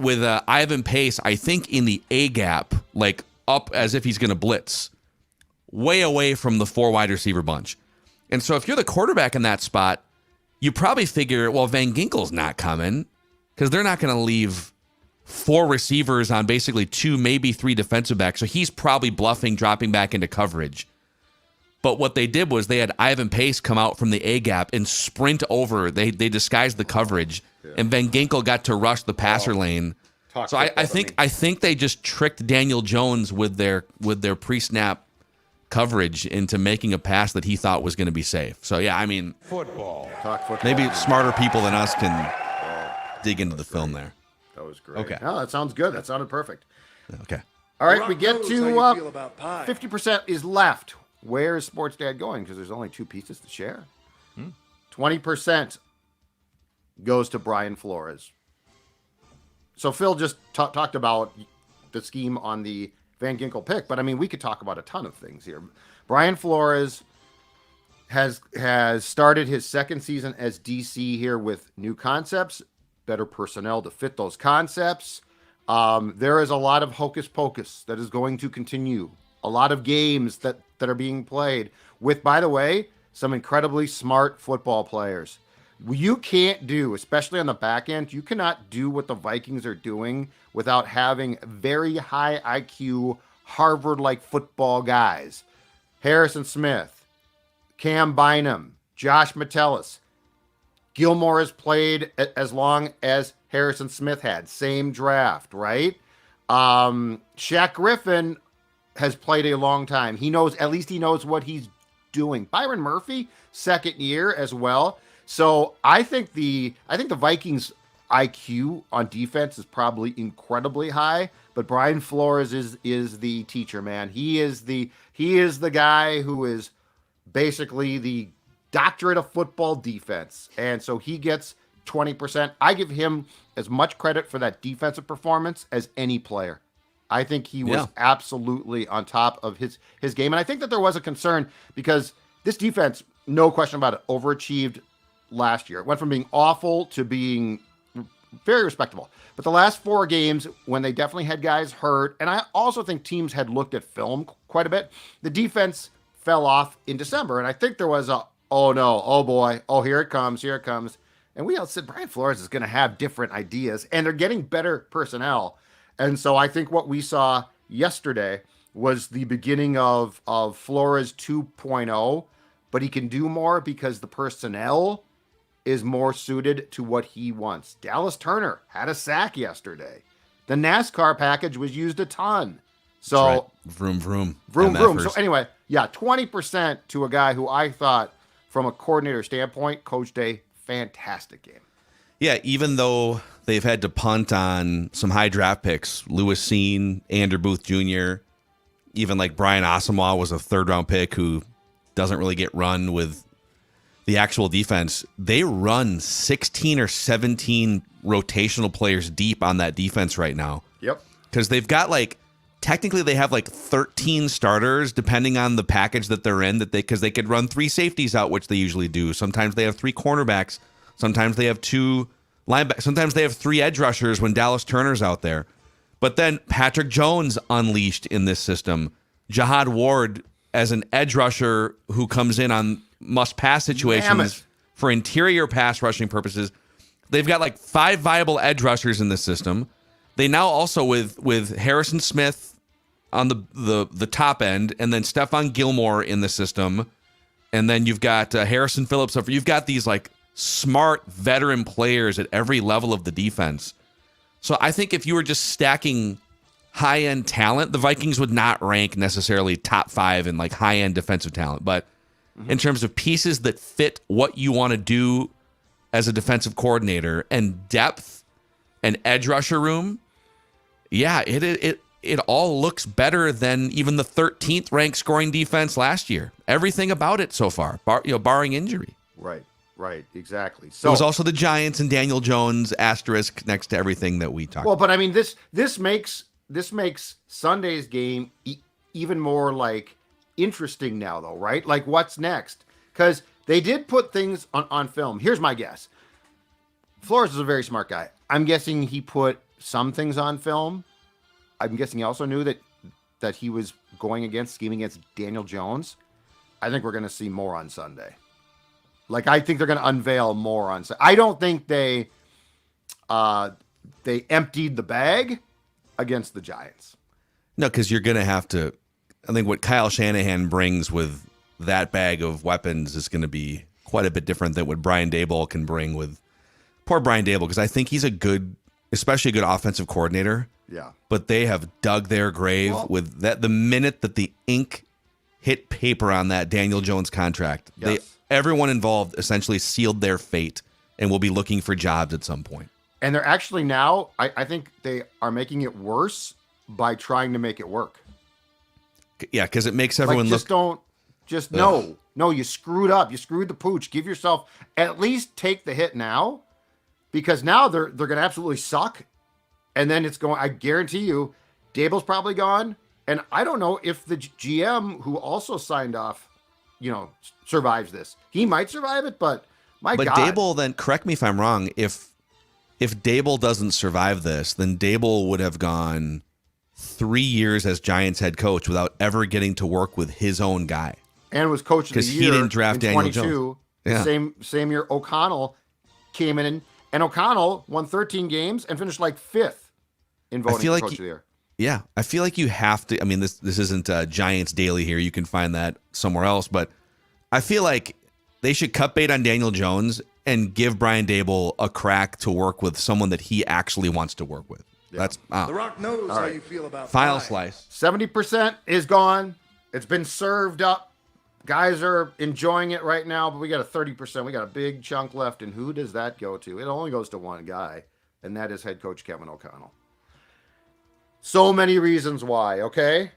Ivan Pace, I think in the A gap, like up as if he's going to blitz, way away from the 4 wide receiver bunch. And so if you're the quarterback in that spot, you probably figure, well, Van Ginkel's not coming because they're not going to leave 4 receivers on basically 2, maybe 3 defensive backs. So he's probably bluffing, dropping back into coverage. But what they did was they had Ivan Pace come out from the A gap and sprint over. They disguised the coverage, and Van Ginkel got to rush the passer lane. So I think they just tricked Daniel Jones with their pre-snap coverage into making a pass that he thought was going to be safe. So yeah, I mean, football. Maybe smarter people than us can dig into the film there. That was great. Okay. Oh, that sounds good. That sounded perfect. Okay. All right, we get to 50% 50% is left. Where is Sports Dad going? Because there's only 2 pieces to share. 20% goes to Brian Flores. So Phil just talked about the scheme on the Van Ginkel pick, but I mean, we could talk about a ton of things here. Brian Flores has started his 2nd season as DC here with new concepts, better personnel to fit those concepts. There is a lot of hocus pocus that is going to continue. A lot of games that are being played with, by the way, some incredibly smart football players. You can't do, especially on the back end, you cannot do what the Vikings are doing without having very high IQ, Harvard-like football guys. Harrison Smith, Cam Bynum, Josh Metellus. Gilmore has played as long as Harrison Smith had. Same draft, right? Shaq Griffin has played a long time. He knows what he's doing. Byron Murphy, 2nd year as well. So I think the Vikings IQ on defense is probably incredibly high, but Brian Flores is the teacher, man. He is the guy who is basically the doctorate of football defense. And so he gets 20%. I give him as much credit for that defensive performance as any player. I think he was absolutely on top of his game. And I think that there was a concern because this defense, no question about it, overachieved last year. It went from being awful to being very respectable. But the last 4 games, when they definitely had guys hurt, and I also think teams had looked at film quite a bit, the defense fell off in December. And I think there was oh no, oh boy, oh here it comes. And we all said Brian Flores is going to have different ideas, and they're getting better personnel. And so I think what we saw yesterday was the beginning of Flores 2.0, but he can do more because the personnel is more suited to what he wants. Dallas Turner had a sack yesterday. The NASCAR package was used a ton. So right. Vroom, vroom. Vroom, vroom. So anyway, 20% to a guy who I thought, from a coordinator standpoint, coached a fantastic game. Yeah, even though they've had to punt on some high draft picks, Lewis Seen, Andrew Booth Jr., even like Brian Asamoah was a 3rd-round pick who doesn't really get run with the actual defense. They run 16 or 17 rotational players deep on that defense right now. Yep. Because they've got technically they have 13 starters depending on the package that they're in, because they could run 3 safeties out, which they usually do. Sometimes they have 3 cornerbacks. Sometimes they have 2 linebackers. Sometimes they have 3 edge rushers when Dallas Turner's out there. But then Patrick Jones unleashed in this system. Jihad Ward as an edge rusher who comes in on must-pass situations for interior pass rushing purposes. They've got 5 viable edge rushers in this system. They now also with Harrison Smith on the top end, and then Stephon Gilmore in the system, and then you've got Harrison Phillips. You've got these smart veteran players at every level of the defense. So I think if you were just stacking high-end talent, the Vikings would not rank necessarily top 5 in high-end defensive talent. But in terms of pieces that fit what you want to do as a defensive coordinator and depth and edge rusher room, it all looks better than even the 13th ranked scoring defense last year. Everything about it so far, barring injury. Right, exactly. So it was also the Giants and Daniel Jones asterisk next to everything that we talked about. Well, but I mean, this makes Sunday's game even more interesting now, though, right? What's next? Because they did put things on film. Here's my guess. Flores is a very smart guy. I'm guessing he put some things on film. I'm guessing he also knew that he was scheming against Daniel Jones. I think we're going to see more on Sunday. I think they're going to unveil more on Sunday. I don't think they emptied the bag against the Giants. No, because you're going to have to. I think what Kyle Shanahan brings with that bag of weapons is going to be quite a bit different than what Brian Daboll can bring with poor Brian Daboll, because I think he's especially a good offensive coordinator. Yeah. But they have dug their grave with that. The minute that the ink hit paper on that Daniel Jones contract, everyone involved essentially sealed their fate and will be looking for jobs at some point. And they're actually now, I think they are making it worse by trying to make it work. Yeah, because it makes everyone look. No, you screwed up. You screwed the pooch. Give yourself, at least take the hit now, because now they're going to absolutely suck. And then it's going, I guarantee you, Daboll's probably gone. And I don't know if the GM, who also signed off, survives this. He might survive it, but God. But Daboll, then, correct me if I'm wrong, if Daboll doesn't survive this, then Daboll would have gone 3 years as Giants head coach without ever getting to work with his own guy. And was coach of the year he didn't draft in Daniel 22. Jones. Yeah. Same year O'Connell came in, and O'Connell won 13 games and finished 5th in voting for coach of the year. Yeah, I feel like you have to. I mean, this isn't Giants Daily here. You can find that somewhere else. But I feel like they should cut bait on Daniel Jones and give Brian Daboll a crack to work with someone that he actually wants to work with. Yeah. That's The Rock knows how you feel about file pie. slice. 70% is gone. It's been served up. Guys are enjoying it right now, but we got a 30%. We got a big chunk left, and who does that go to? It only goes to one guy, and that is head coach Kevin O'Connell. So many reasons why, okay?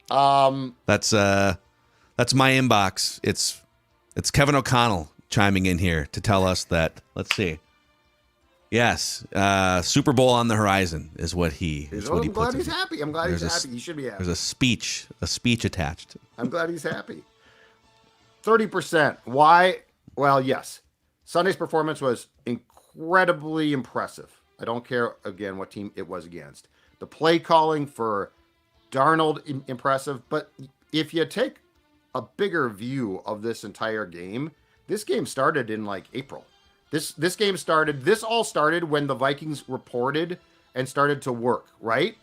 That's my inbox. It's It's Kevin O'Connell chiming in here to tell us that, let's see. Yes, Super Bowl on the horizon is what he puts I'm glad in. he's happy. I'm glad he's happy. He should be happy. There's a speech attached. I'm glad he's happy. 30%. Why? Well, yes. Sunday's performance was incredibly impressive. I don't care, again, what team it was against. The play calling for Darnold, impressive. But if you take a bigger view of this entire game, this game started in like April. This all started when the Vikings reported and started to work, right?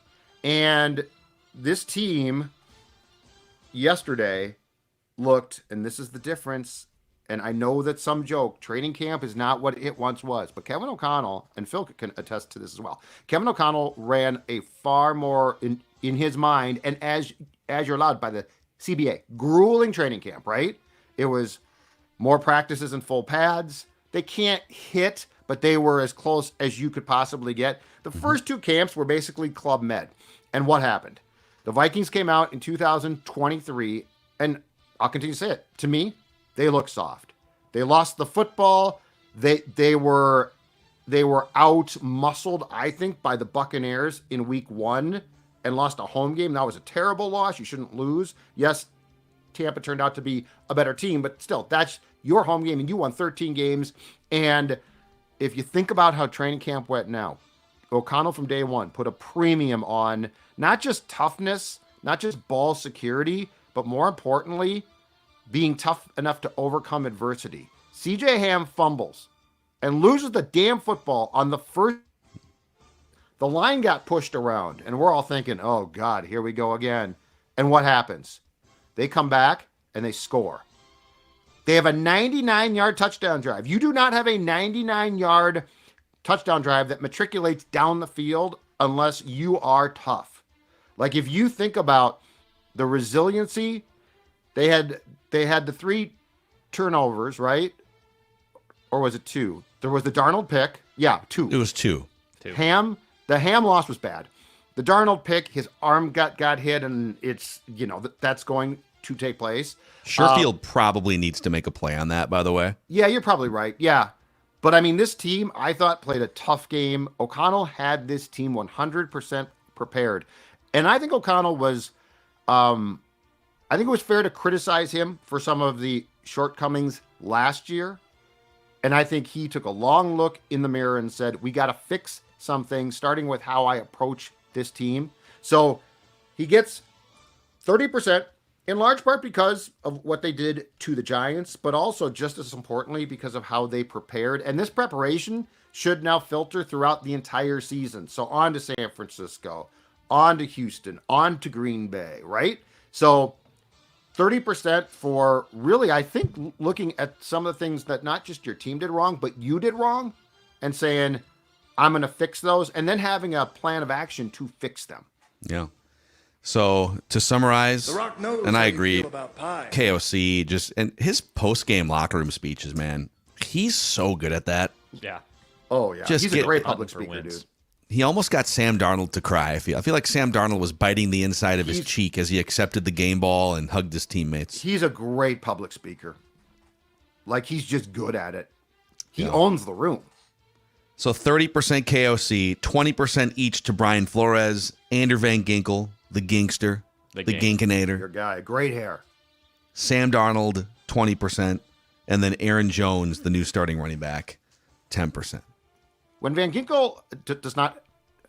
And this team yesterday looked, and this is the difference, and I know that some joke, training camp is not what it once was, but Kevin O'Connell, and Phil can attest to this as well, Kevin O'Connell ran a far more, in his mind, and as you're allowed by the CBA, grueling training camp, right? It was more practices and full pads. They can't hit, but they were as close as you could possibly get. The first two camps were basically Club Med. And what happened? The Vikings came out in 2023, and I'll continue to say it. To me, they look soft. They lost the football. They were out muscled, I think, by the Buccaneers in week 1 and lost a home game. That was a terrible loss. You shouldn't lose. Yes, Tampa turned out to be a better team, but still, that's your home game, and you won 13 games. And if you think about how training camp went now, O'Connell from day one put a premium on not just toughness, not just ball security, but more importantly, being tough enough to overcome adversity. CJ Ham fumbles and loses the damn football on the first. The line got pushed around, and we're all thinking, oh, God, here we go again. And what happens? They come back, and they score. They have a 99-yard touchdown drive. You do not have a 99-yard touchdown drive that matriculates down the field unless you are tough. Like, if you think about the resiliency, they had the 3 turnovers, right? Or was it 2? There was the Darnold pick. Yeah, 2. It was 2. The Ham loss was bad. The Darnold pick, his arm got hit, and it's, that's going to take place. Sherfield probably needs to make a play on that, by the way. Yeah, you're probably right. Yeah. But, I mean, this team, I thought, played a tough game. O'Connell had this team 100% prepared. And I think O'Connell was, I think it was fair to criticize him for some of the shortcomings last year. And I think he took a long look in the mirror and said, we got to fix something, starting with how I approach this team. So he gets 30%. In large part because of what they did to the Giants, but also just as importantly because of how they prepared. And this preparation should now filter throughout the entire season. So on to San Francisco, on to Houston, on to Green Bay, right? So 30% for really, I think, looking at some of the things that not just your team did wrong, but you did wrong and saying, I'm going to fix those, and then having a plan of action to fix them. Yeah. So to summarize, and I agree, KOC and his post-game locker room speeches, man, he's so good at that. Yeah. Oh yeah. He's a great public speaker, dude. He almost got Sam Darnold to cry. I feel like Sam Darnold was biting the inside of his cheek as he accepted the game ball and hugged his teammates. He's a great public speaker. Like, he's just good at it. He owns the room. So 30% KOC, 20% each to Brian Flores, Andrew Van Ginkel, the Ginkster, the Ginkinator. Your guy, great hair. Sam Darnold, 20%, and then Aaron Jones, the new starting running back, 10%. When Van Ginkel does not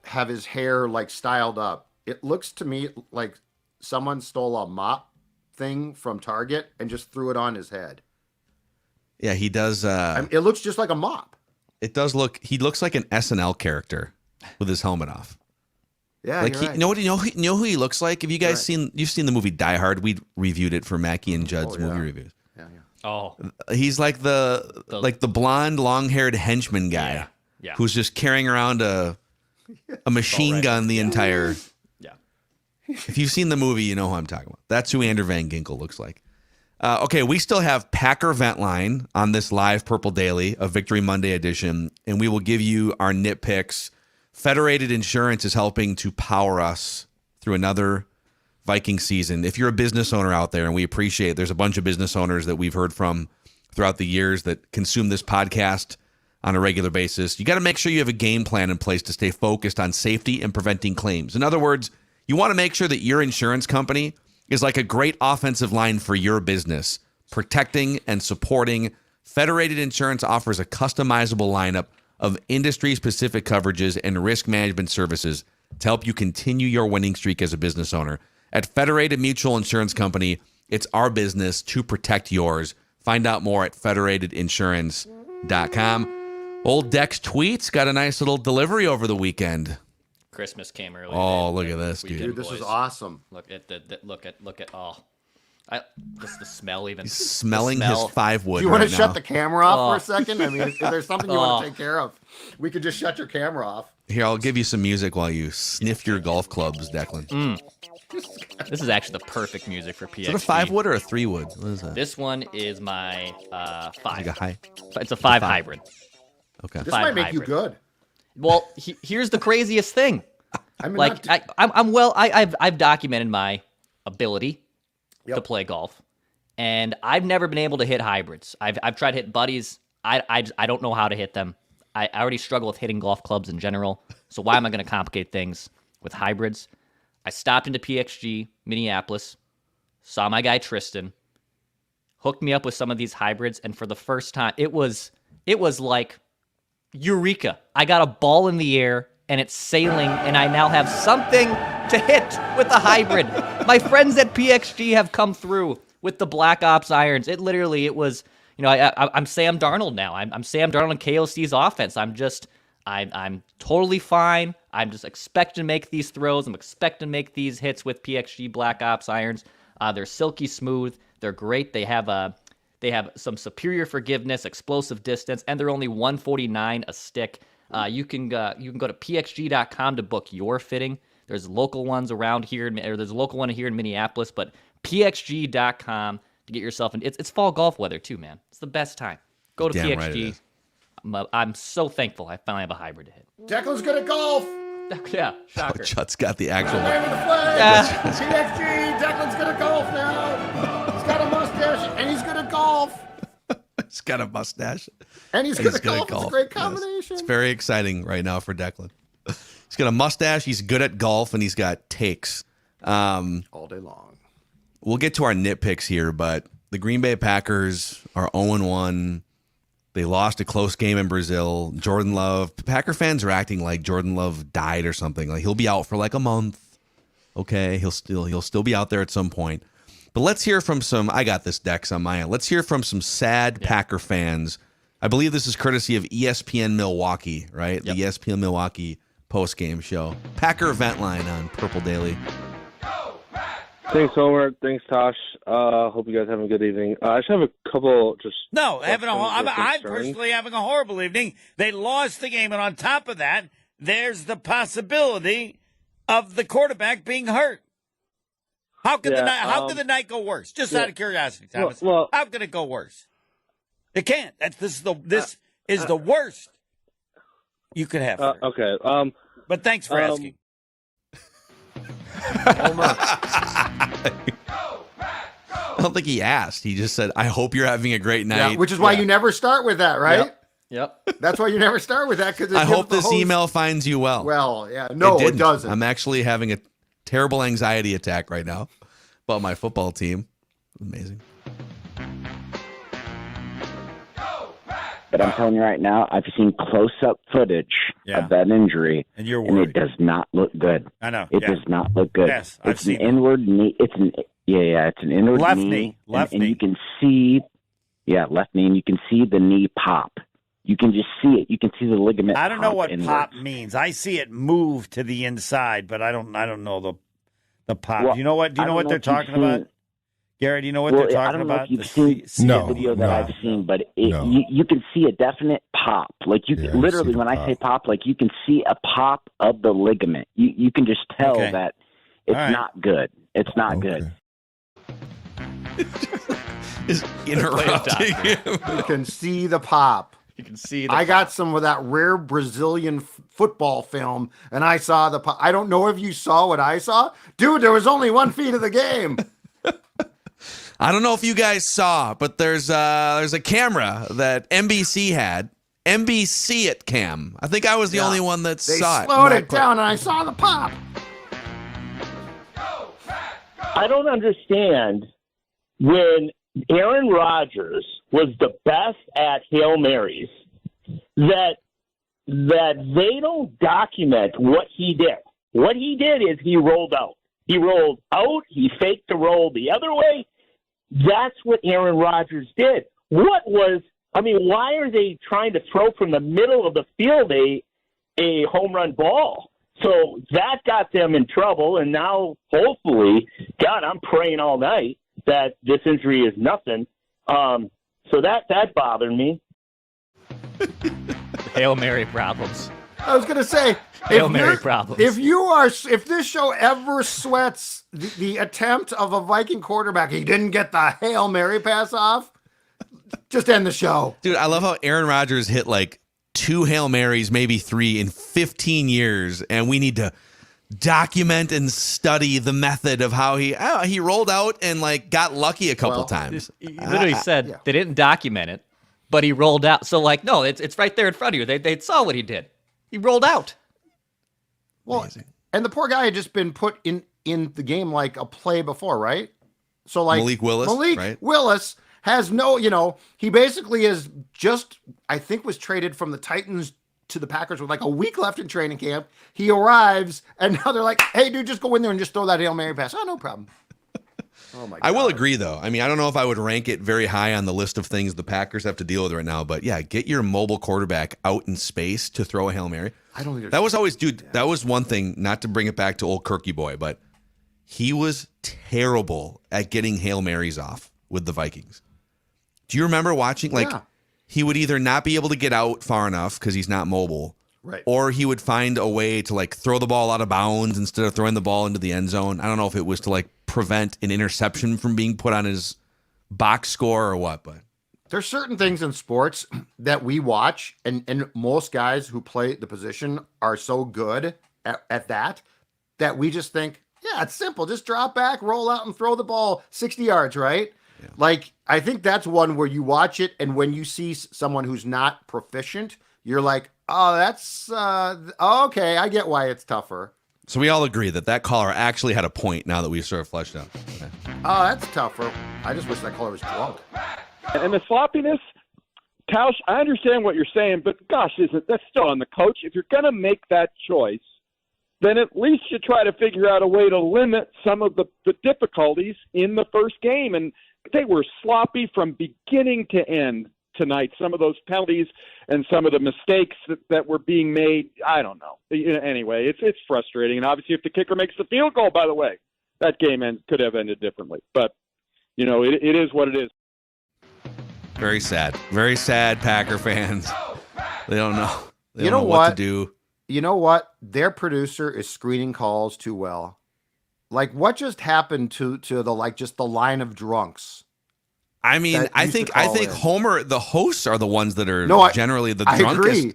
have his hair like styled up, it looks to me like someone stole a mop thing from Target and just threw it on his head. Yeah, he does. It looks just like a mop. It does look. He looks like an SNL character with his helmet off. Yeah, like you're right. You know who he looks like? Have you guys you've seen the movie Die Hard? We reviewed it for Mackie and Judd's movie reviews. Yeah. Oh, he's like the blonde, long-haired henchman guy who's just carrying around a machine gun the entire. Yeah. If you've seen the movie, you know who I'm talking about. That's who Andrew Van Ginkel looks like. Okay, we still have Packer Vent Line on this live Purple Daily, a Victory Monday edition, and we will give you our nitpicks. Federated Insurance is helping to power us through another Viking season. If you're a business owner out there, and we appreciate there's a bunch of business owners that we've heard from throughout the years that consume this podcast on a regular basis, you got to make sure you have a game plan in place to stay focused on safety and preventing claims. In other words, you want to make sure that your insurance company is like a great offensive line for your business, protecting and supporting. Federated Insurance offers a customizable lineup of industry-specific coverages and risk management services to help you continue your winning streak as a business owner. At Federated Mutual Insurance Company, it's our business to protect yours. Find out more at federatedinsurance.com. Old Dex Tweets got a nice little delivery over the weekend. Christmas came early. Oh, look at this, dude. Dude, this is awesome. Look at just the smell even. He's smelling his 5-wood. Do you want right to shut now. the camera off for a second? I mean, if there's something you want to take care of, we could just shut your camera off. Here, I'll give you some music while you sniff your golf clubs, Declan. This is actually the perfect music for PXG. Is it a 5-wood or a 3-wood? What is that? This one is my 5. Like a high. It's a 5 hybrid. Okay. This 5 might make you hybrid. good. Well, here's the craziest thing. I mean, Like I've documented my ability Yep. to play golf, and I've never been able to hit hybrids. I've tried to hit buddies. I don't know how to hit them. I already struggle with hitting golf clubs in general. So why am I going to complicate things with hybrids? I stopped into PXG Minneapolis, saw my guy Tristan, hooked me up with some of these hybrids, and for the first time, it was like eureka. I got a ball in the air and it's sailing, and I now have something to hit with a hybrid. My friends at PXG have come through with the Black Ops irons. It was, I'm Sam Darnold now. I'm Sam Darnold in KOC's offense. I'm totally fine. I'm just expecting to make these throws. I'm expecting to make these hits with PXG Black Ops irons. They're silky smooth. They're great. They have some superior forgiveness, explosive distance, and they're only $149 a stick. You can go to pxg.com to book your fitting. There's local ones around here, or there's a local one here in Minneapolis, but pxg.com to get yourself in. It's fall golf weather too, man. It's the best time. Go to Damn PXG. right it is. I'm so thankful I finally have a hybrid to hit. Declan's good at golf. Yeah, Oh, shocker. Chut's got the actual. Wave of the flag. Yeah. PXG. Declan's good at golf now. He's got a mustache and he's good at golf. He's got a mustache. And he's good at golf. It's a great combination. Yes. It's very exciting right now for Declan. He's got a mustache. He's good at golf, and he's got takes. All day long. We'll get to our nitpicks here, but the Green Bay Packers are 0-1. They lost a close game in Brazil. Jordan Love. Packer fans are acting like Jordan Love died or something. Like he'll be out for like a month. Okay, he'll still be out there at some point. But let's hear from some. I got this, Dex, on my end. Let's hear from some sad Packer fans. I believe this is courtesy of ESPN Milwaukee, right? Yep. The ESPN Milwaukee post-game show. Packer event line on Purple Daily. Thanks, Homer. Thanks, Tosh. Hope you guys having a good evening. I just have a couple I'm personally having a horrible evening. They lost the game, and on top of that, there's the possibility of the quarterback being hurt. How could the night go worse? Just out of curiosity, Thomas. How could it go worse? It can't. This is the worst you could have. Okay. But thanks for asking. I don't think he asked. He just said, I hope you're having a great night. Yeah, which is why you never start with that, right? Yep. That's why you never start with that. Because I hope this email finds you well. Well, yeah. No, it doesn't. I'm actually having a terrible anxiety attack right now about my football team. Amazing. But I'm telling you right now, I've seen close-up footage of that injury, and you're and worried. it does not look good. I know. It does not look good. Yes, I've it's seen an inward knee. It's an inward left knee. Left and knee. you can see, left knee, and you can see the knee pop. You can just see it. You can see the ligament. I don't know what inwards. pop means. I see it move to the inside, but I don't know the pop. Well, Do you know what they're talking about? Gary, do you know what Well, they're I talking don't know about? if you've seen No, the video that no, I've seen, but no. you can see a definite pop. Like you Yeah, I literally, see the when I pop. say pop, like you can see a pop of the ligament. You can just tell Okay. that it's All right. not good. It's not good. Is interrupting him. You can see the pop. You can see the I got some of that rare Brazilian football film, and I saw the pop. I don't know if you saw what I saw. Dude, there was only 1 feet of the game. I don't know if you guys saw, but there's a camera that NBC had. NBC it cam. I think I was the only one that saw it. They slowed it down, and I saw the pop. I don't understand when Aaron Rodgers was the best at Hail Marys that they don't document what he did. What he did is he rolled out. He rolled out. He faked the roll the other way. That's what Aaron Rodgers did. Why are they trying to throw from the middle of the field a home run ball? So that got them in trouble, and now hopefully, God, I'm praying all night that this injury is nothing. So that bothered me. Hail Mary problems. I was going to say, Hail Mary problems. If this show ever sweats the attempt of a Viking quarterback, he didn't get the Hail Mary pass off, just end the show. Dude, I love how Aaron Rodgers hit like 2 Hail Marys, maybe 3 in 15 years, and we need to document and study the method of how he rolled out and like got lucky a couple times. He literally said they didn't document it, but he rolled out. So no, it's right there in front of you. They saw what he did. He rolled out. Well, and the poor guy had just been put in the game like a play before, right? So like Malik Willis has no, he basically is just, I think, was traded from the Titans to the Packers with like a week left in training camp. He arrives, and now they're like, hey, dude, just go in there and just throw that Hail Mary pass. Oh, no problem. Oh, my God. I will agree, though. I mean, I don't know if I would rank it very high on the list of things the Packers have to deal with right now, but yeah, get your mobile quarterback out in space to throw a Hail Mary. I don't think that was always, dude, that was one thing, not to bring it back to old Kirky boy, but he was terrible at getting Hail Marys off with the Vikings. Do you remember watching? He would either not be able to get out far enough because he's not mobile, right? Or he would find a way to like throw the ball out of bounds instead of throwing the ball into the end zone. I don't know if it was to like prevent an interception from being put on his box score or what, but there's certain things in sports that we watch, and most guys who play the position are so good at that we just think, yeah, it's simple. Just drop back, roll out, and throw the ball 60 yards, right? Yeah. Like, I think that's one where you watch it, and when you see someone who's not proficient, you're like, oh, that's okay. I get why it's tougher. So we all agree that caller actually had a point now that we sort of fleshed out. Okay. Oh, that's tougher. I just wish that caller was drunk. And the sloppiness, Tausch, I understand what you're saying, but gosh, that's still on the coach. If you're going to make that choice, then at least you try to figure out a way to limit some of the difficulties in the first game. And they were sloppy from beginning to end tonight. Some of those penalties and some of the mistakes that were being made, I don't know. Anyway, it's frustrating. And obviously, if the kicker makes the field goal, by the way, that game could have ended differently. But, it is what it is. Very sad. Very sad, Packer fans. They don't know. They don't know what to do. You know what? Their producer is screening calls too well. Like, what just happened to the line of drunks? I mean, I think Homer, the hosts are the ones that are generally the drunkest. I agree.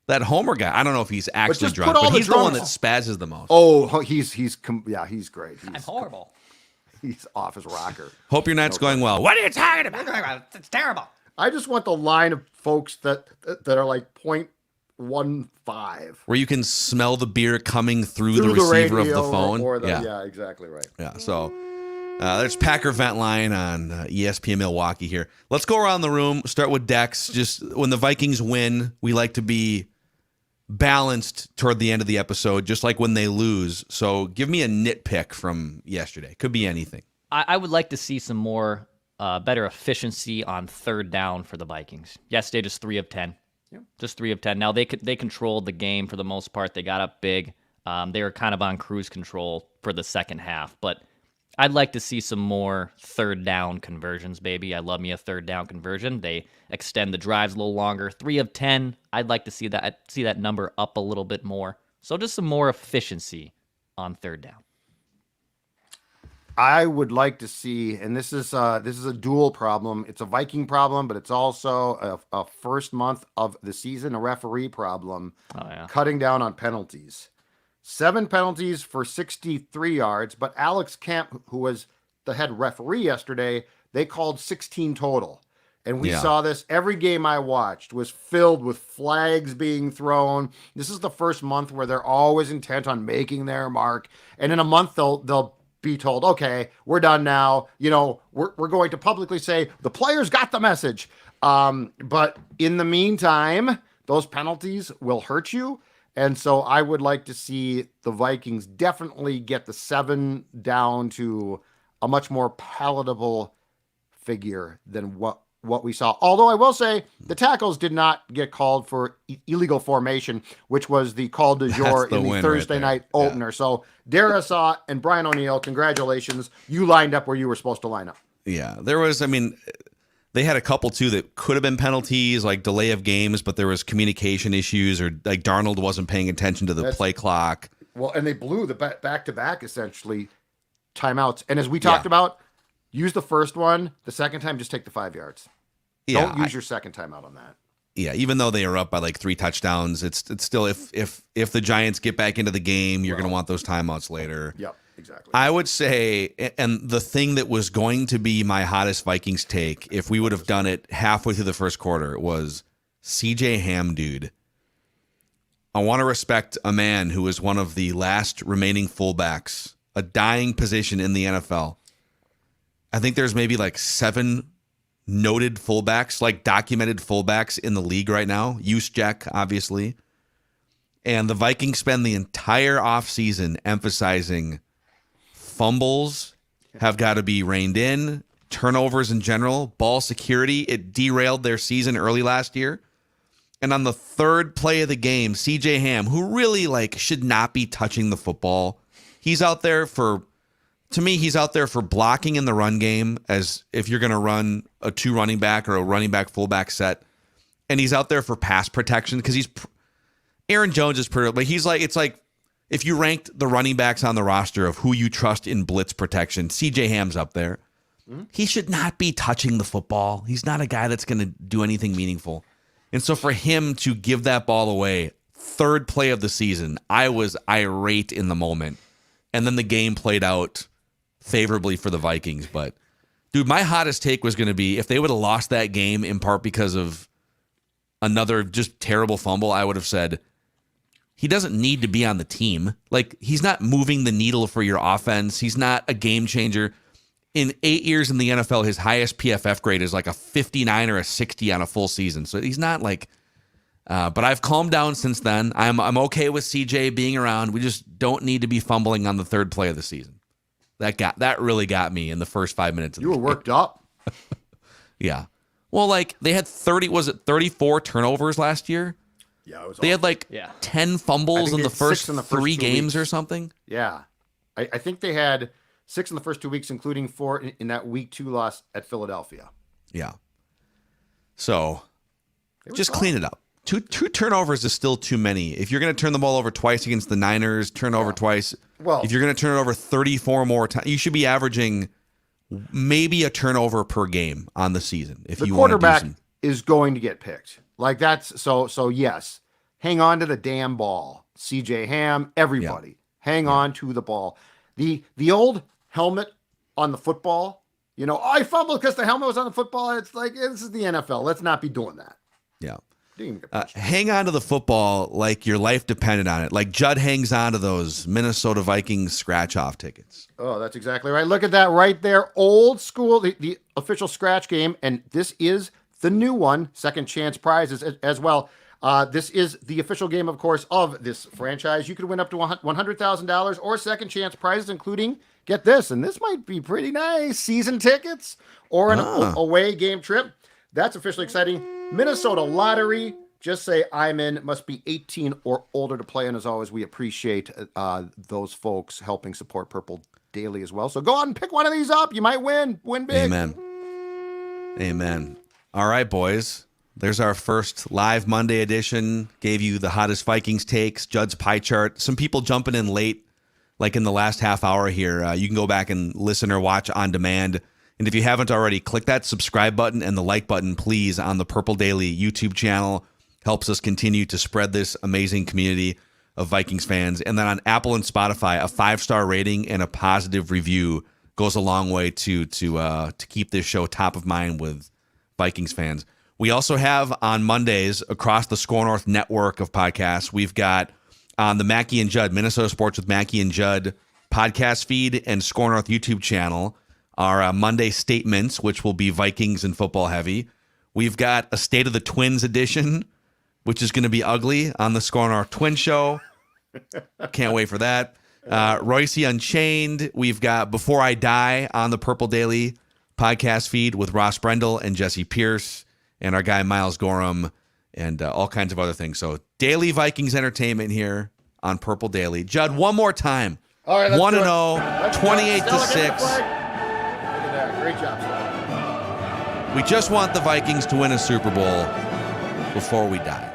That Homer guy, I don't know if he's actually drunk, but he's the one that spazzes the most. Oh, he's great. I'm horrible. He's off his rocker. Hope your night's going well. What are you talking about? It's terrible. I just want the line of folks that are like 0.15. Where you can smell the beer coming through the receiver of the phone. Yeah, exactly right. Yeah, so there's Packer Vent Line on ESPN Milwaukee here. Let's go around the room. Start with Dex. Just when the Vikings win, we like to be balanced toward the end of the episode, just like when they lose. So give me a nitpick from yesterday. Could be anything. I would like to see some more better efficiency on third down for the Vikings. Yesterday, just 3 of 10. Yeah. Just 3 of 10. Now, they controlled the game for the most part. They got up big. They were kind of on cruise control for the second half. But I'd like to see some more third down conversions, baby. I love me a third down conversion. They extend the drives a little longer. 3 of 10. I'd like to see that number up a little bit more. So just some more efficiency on third down. I would like to see, and this is a dual problem. It's a Viking problem, but it's also a first month of the season, a referee problem. Oh, yeah. Cutting down on penalties. 7 penalties for 63 yards, but Alex Camp, who was the head referee yesterday, they called 16 total. And we saw this. Every game I watched was filled with flags being thrown. This is the first month where they're always intent on making their mark. And in a month, they'll be told, okay, we're done now. We're going to publicly say the players got the message. But in the meantime, those penalties will hurt you. And so I would like to see the Vikings definitely get the 7 down to a much more palatable figure than what we saw. Although I will say the tackles did not get called for illegal formation, which was the call du jour in the Thursday night opener. So Darisaw and Brian O'Neill, congratulations. You lined up where you were supposed to line up. Yeah, they had a couple too that could have been penalties, like delay of games, but there was communication issues, or like Darnold wasn't paying attention to the play clock. Well, and they blew the back-to-back essentially timeouts. And as we talked about, use the first one. The second time, just take the 5 yards. Yeah, Don't use your second timeout on that. Yeah, even though they are up by like 3 touchdowns, it's still if the Giants get back into the game, you're going to want those timeouts later. Yep, exactly. I would say, and the thing that was going to be my hottest Vikings take, if we would have done it halfway through the first quarter, was CJ Ham, dude. I want to respect a man who is one of the last remaining fullbacks, a dying position in the NFL. I think there's maybe like 7 noted fullbacks, like documented fullbacks in the league right now. Juszczyk, obviously. And the Vikings spend the entire offseason emphasizing fumbles have got to be reined in, turnovers in general, ball security. It derailed their season early last year. And on the third play of the game, CJ Ham, who really should not be touching the football, he's out there for blocking in the run game, as if you're going to run a 2 running back or a running back fullback set. And he's out there for pass protection because Aaron Jones is pretty, but it's like if you ranked the running backs on the roster of who you trust in blitz protection, CJ Ham's up there. Mm-hmm. He should not be touching the football. He's not a guy that's going to do anything meaningful. And so for him to give that ball away, third play of the season, I was irate in the moment. And then the game played out favorably for the Vikings. But, dude, my hottest take was going to be if they would have lost that game in part because of another just terrible fumble, I would have said, he doesn't need to be on the team. He's not moving the needle for your offense. He's not a game changer. In 8 years in the NFL, his highest PFF grade is like a 59 or a 60 on a full season. So he's not but I've calmed down since then. I'm okay with CJ being around. We just don't need to be fumbling on the third play of the season. That really got me in the first 5 minutes of the game. You were worked up. Yeah. Well, they had 34 turnovers last year? Yeah, it was They awful. had 10 fumbles in the first 3 games weeks. Or something? Yeah. I think they had 6 in the first 2 weeks, including 4 in that week 2 loss at Philadelphia. Yeah. So just clean it up. Two turnovers is still too many. If you're going to turn the ball over twice against the Niners, turn over twice. Well, if you're going to turn it over 34 more times, you should be averaging maybe a turnover per game on the season. If the you want to quarterback is going to get picked. That's so yes. Hang on to the damn ball. CJ Ham, everybody. Hang on to the ball. The old helmet on the football, I fumbled because the helmet was on the football. It's this is the NFL. Let's not be doing that. Yeah. Hang on to the football like your life depended on it. Like Judd hangs on to those Minnesota Vikings scratch-off tickets. Oh, that's exactly right. Look at that right there. Old school, the official scratch game. And this is the new one, second chance prizes as well. This is the official game, of course, of this franchise. You could win up to $100,000 or second chance prizes, including, get this, and this might be pretty nice, season tickets or an away game trip. That's officially exciting. Minnesota Lottery. Just say I'm in. Must be 18 or older to play. And as always, we appreciate those folks helping support Purple Daily as well. So go out and pick one of these up. You might win. Win big. Amen. All right, boys. There's our first live Monday edition. Gave you the hottest Vikings takes, Judd's pie chart. Some people jumping in late, like in the last half hour here. You can go back and listen or watch on demand. And if you haven't already, click that subscribe button and the like button, please, on the Purple Daily YouTube channel. Helps us continue to spread this amazing community of Vikings fans. And then on Apple and Spotify, a 5-star rating and a positive review goes a long way to keep this show top of mind with Vikings fans. We also have on Mondays across the Score North network of podcasts, we've got on the Mackey and Judd, Minnesota Sports with Mackey and Judd podcast feed and Score North YouTube channel, our Monday statements, which will be Vikings and football heavy. We've got a State of the Twins edition, which is going to be ugly on the Score North Twin Show. Can't wait for that. Royce Unchained. We've got Before I Die on the Purple Daily podcast feed with Ross Brendel and Jesse Pierce and our guy Miles Gorham and all kinds of other things. So daily Vikings entertainment here on Purple Daily. Judd, one more time. All right, 1-0, 28-6. Great job, Stella. We just want the Vikings to win a Super Bowl before we die.